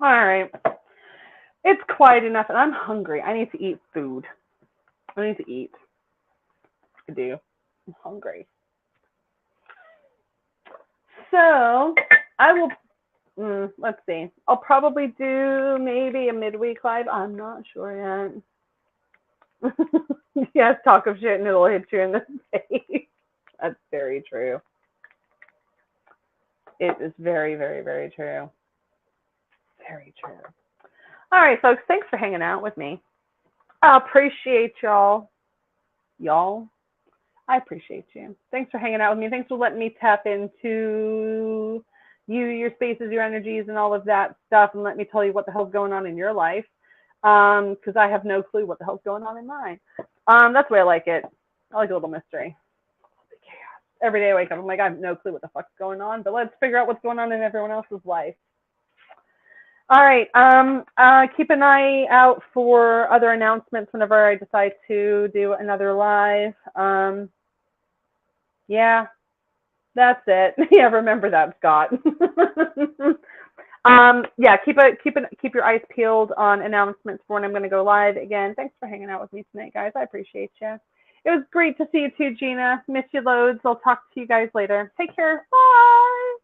All right. It's quiet enough, and I'm hungry. I need to eat food. I need to eat. I do. I'm hungry. So I will. Let's see. I'll probably do maybe a midweek live. I'm not sure yet. Yes, talk of shit and it'll hit you in the face. That's very true. It is very, very, very true. Very true. All right, folks. Thanks for hanging out with me. I appreciate y'all. I appreciate you. Thanks for hanging out with me. Thanks for letting me tap into you, your spaces, your energies, and all of that stuff, and let me tell you what the hell's going on in your life. Because I have no clue what the hell's going on in mine. That's the way I like it. I like a little mystery. Every day I wake up, I'm like, I have no clue what the fuck's going on, but let's figure out what's going on in everyone else's life. All right. Keep an eye out for other announcements whenever I decide to do another live. Yeah, that's it. Yeah, remember that, Scott. Yeah, keep your eyes peeled on announcements for when I'm going to go live again. Thanks for hanging out with me tonight, guys. I appreciate you. It was great to see you too, Gina. Miss you loads. I'll talk to you guys later. Take care. Bye.